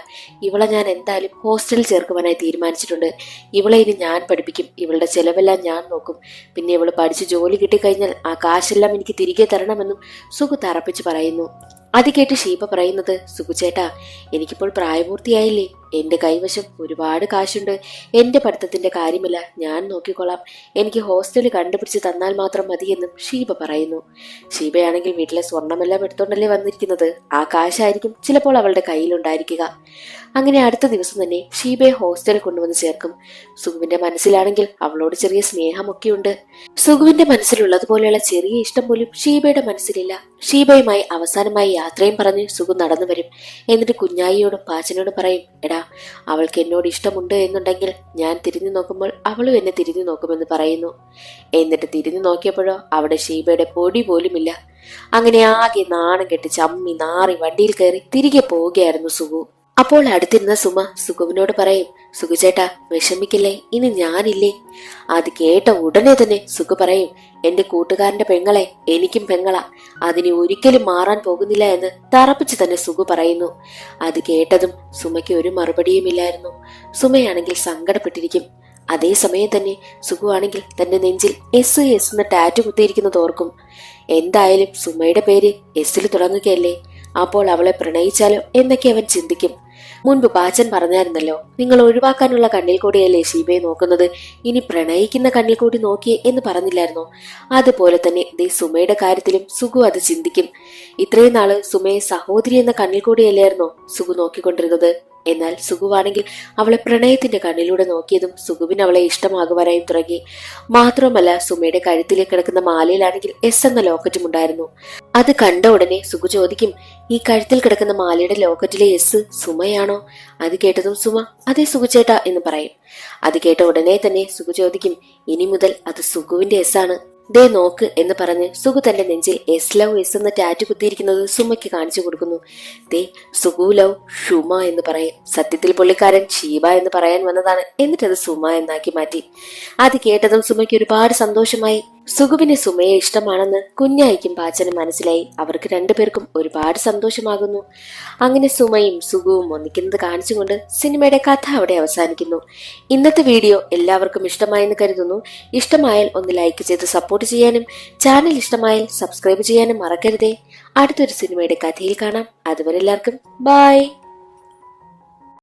ഇവളെ ഞാൻ എന്തായാലും ഹോസ്റ്റലിൽ ചേർക്കുവാനായി തീരുമാനിച്ചിട്ടുണ്ട്. ഇവളെ ഇനി ഞാൻ പഠിപ്പിക്കും. ഇവളുടെ ചെലവെല്ലാം ഞാൻ നോക്കും. പിന്നെ ഇവള് പഠിച്ച് ജോലി കിട്ടിക്കഴിഞ്ഞാൽ ആ കാശെല്ലാം എനിക്ക് തിരികെ തരണമെന്നും സുഗു തറപ്പിച്ച് പറയുന്നു. അത് കേട്ട് ഷീബ പറയുന്നത്, സുഗുചേട്ടാ, എനിക്കിപ്പോൾ പ്രായപൂർത്തിയായില്ലേ? എന്റെ കൈവശം ഒരുപാട് കാശുണ്ട്. എന്റെ പഠിത്തത്തിന്റെ കാര്യമില്ല, ഞാൻ നോക്കിക്കൊള്ളാം. എനിക്ക് ഹോസ്റ്റലിൽ കണ്ടുപിടിച്ച് തന്നാൽ മാത്രം മതിയെന്നും ഷീബ പറയുന്നു. ഷീബയാണെങ്കിൽ വീട്ടിലെ സ്വർണമെല്ലാം എടുത്തോണ്ടല്ലേ വന്നിരിക്കുന്നത്. ആ കാശായിരിക്കും ചിലപ്പോൾ അവളുടെ കയ്യിലുണ്ടായിരിക്കുക. അങ്ങനെ അടുത്ത ദിവസം തന്നെ ഷീബയെ ഹോസ്റ്റലിൽ കൊണ്ടുവന്ന് ചേർക്കും. സുഗുവിന്റെ മനസ്സിലാണെങ്കിൽ അവളോട് ചെറിയ സ്നേഹമൊക്കെയുണ്ട്. സുഗുവിന്റെ മനസ്സിലുള്ളതുപോലെയുള്ള ചെറിയ ഇഷ്ടം പോലും ഷീബയുടെ മനസ്സിലില്ല. ഷീബയുമായി അവസാനമായി യാത്രയും പറഞ്ഞ് സുഗു നടന്നു വരും. എന്നിട്ട് കുഞ്ഞായിയോടും പാച്ചനോടും പറയും, എടാ, അവൾക്ക് എന്നോട് ഇഷ്ടമുണ്ട് എന്നുണ്ടെങ്കിൽ ഞാൻ തിരിഞ്ഞു നോക്കുമ്പോൾ അവളും എന്നെ തിരിഞ്ഞു നോക്കുമെന്ന് പറയുന്നു. എന്നിട്ട് തിരിഞ്ഞു നോക്കിയപ്പോഴോ അവിടെ ഷീബയുടെ പൊടി പോലുമില്ല. അങ്ങനെ ആകെ നാണം കെട്ടി ചമ്മി നാറി വണ്ടിയിൽ കയറി തിരികെ പോവുകയായിരുന്നു സുഗു. അപ്പോൾ അടുത്തിരുന്ന സുമ സുഗുവിനോട് പറയും, സുഗുചേട്ടാ, വിഷമിക്കില്ലേ, ഇനി ഞാനില്ലേ? അത് കേട്ട ഉടനെ തന്നെ സുഗു പറയും, എന്റെ കൂട്ടുകാരന്റെ പെങ്ങളെ എനിക്കും പെങ്ങളാ, അതിനെ ഒരിക്കലും മാറാൻ പോകുന്നില്ല എന്ന് തറപ്പിച്ച് തന്നെ സുഗു പറയുന്നു. അത് കേട്ടതും സുമയ്ക്ക് ഒരു മറുപടിയുമില്ലായിരുന്നു. സുമയാണെങ്കിൽ സങ്കടപ്പെട്ടിരിക്കും. അതേസമയം തന്നെ സുഗു ആണെങ്കിൽ തന്റെ നെഞ്ചിൽ എസ് എസ് എന്ന ടാറ്റു കുത്തിയിരിക്കുന്നത് ഓർക്കും. എന്തായാലും സുമയുടെ പേര് എസ്സിൽ തുടങ്ങുകയല്ലേ, അപ്പോൾ അവളെ പ്രണയിച്ചാലോ എന്നൊക്കെ അവൻ ചിന്തിക്കും. മുൻപ് പാച്ചൻ പറഞ്ഞായിരുന്നല്ലോ, നിങ്ങൾ ഒഴിവാക്കാനുള്ള കണ്ണിൽ കൂടിയല്ലേ ഷീബയെ നോക്കുന്നത്, ഇനി പ്രണയിക്കുന്ന കണ്ണിൽ കൂടി നോക്കിയേ എന്ന് പറഞ്ഞില്ലായിരുന്നോ? അതുപോലെ തന്നെ ദേ സുമയുടെ കാര്യത്തിലും സുഗു അത് ചിന്തിക്കും. ഇത്രയും നാള് സുമയെ സഹോദരി എന്ന കണ്ണിൽ കൂടിയല്ലായിരുന്നോ സുഗു നോക്കിക്കൊണ്ടിരുന്നത്? എന്നാൽ സുഗുവാണെങ്കിൽ അവളെ പ്രണയത്തിന്റെ കണ്ണിലൂടെ നോക്കിയതും സുഗുവിന് അവളെ ഇഷ്ടമാകുവാനായും തുടങ്ങി. മാത്രമല്ല, സുമയുടെ കഴുത്തിലേക്ക് കിടക്കുന്ന മാലയിലാണെങ്കിൽ എസ് എന്ന ലോക്കറ്റും ഉണ്ടായിരുന്നു. അത് കണ്ട ഉടനെ സുഗു ചോദിക്കും, ഈ കഴുത്തിൽ കിടക്കുന്ന മാലയുടെ ലോക്കറ്റിലെ എസ് സുമയാണോ? അത് കേട്ടതും സുമ, അതെ സുഗുചേട്ടാ എന്ന് പറയും. അത് കേട്ട ഉടനെ തന്നെ സുഗു ചോദിക്കും, ഇനി മുതൽ അത് സുഗുവിന്റെ എസ് ആണ്, ദേ നോക്ക് എന്ന് പറഞ്ഞ് സുഗു തന്റെ നെഞ്ചിൽ എസ് ലവ് എസ് എന്ന ടാറ്റു കുത്തിയിരിക്കുന്നത് സുമയ്ക്ക് കാണിച്ചു കൊടുക്കുന്നു. ദേ, സുഗു ലവ് ഷുമ എന്ന് പറയും. സത്യത്തിൽ പുള്ളിക്കാരൻ ഷീബ എന്ന് പറയാൻ വന്നതാണ്, എന്നിട്ടത് സുമ എന്നാക്കി മാറ്റി. അത് കേട്ടതും സുമയ്ക്ക് ഒരുപാട് സന്തോഷമായി. സുഗുവിന് സുമയെ ഇഷ്ടമാണെന്ന് കുഞ്ഞായിക്കും പാച്ചനും മനസ്സിലായി. അവർക്ക് രണ്ടുപേർക്കും ഒരുപാട് സന്തോഷമാകുന്നു. അങ്ങനെ സുമയും സുഗുവും ഒന്നിക്കുന്നത് കാണിച്ചുകൊണ്ട് സിനിമയുടെ കഥ അവിടെ അവസാനിക്കുന്നു. ഇന്നത്തെ വീഡിയോ എല്ലാവർക്കും ഇഷ്ടമായെന്ന് കരുതുന്നു. ഇഷ്ടമായാൽ ഒന്ന് ലൈക്ക് ചെയ്ത് സപ്പോർട്ട് ചെയ്യാനും ചാനൽ ഇഷ്ടമായാൽ സബ്സ്ക്രൈബ് ചെയ്യാനും മറക്കരുതേ. അടുത്തൊരു സിനിമയുടെ കഥയിൽ കാണാം. അതുവരെ എല്ലാവർക്കും ബൈ.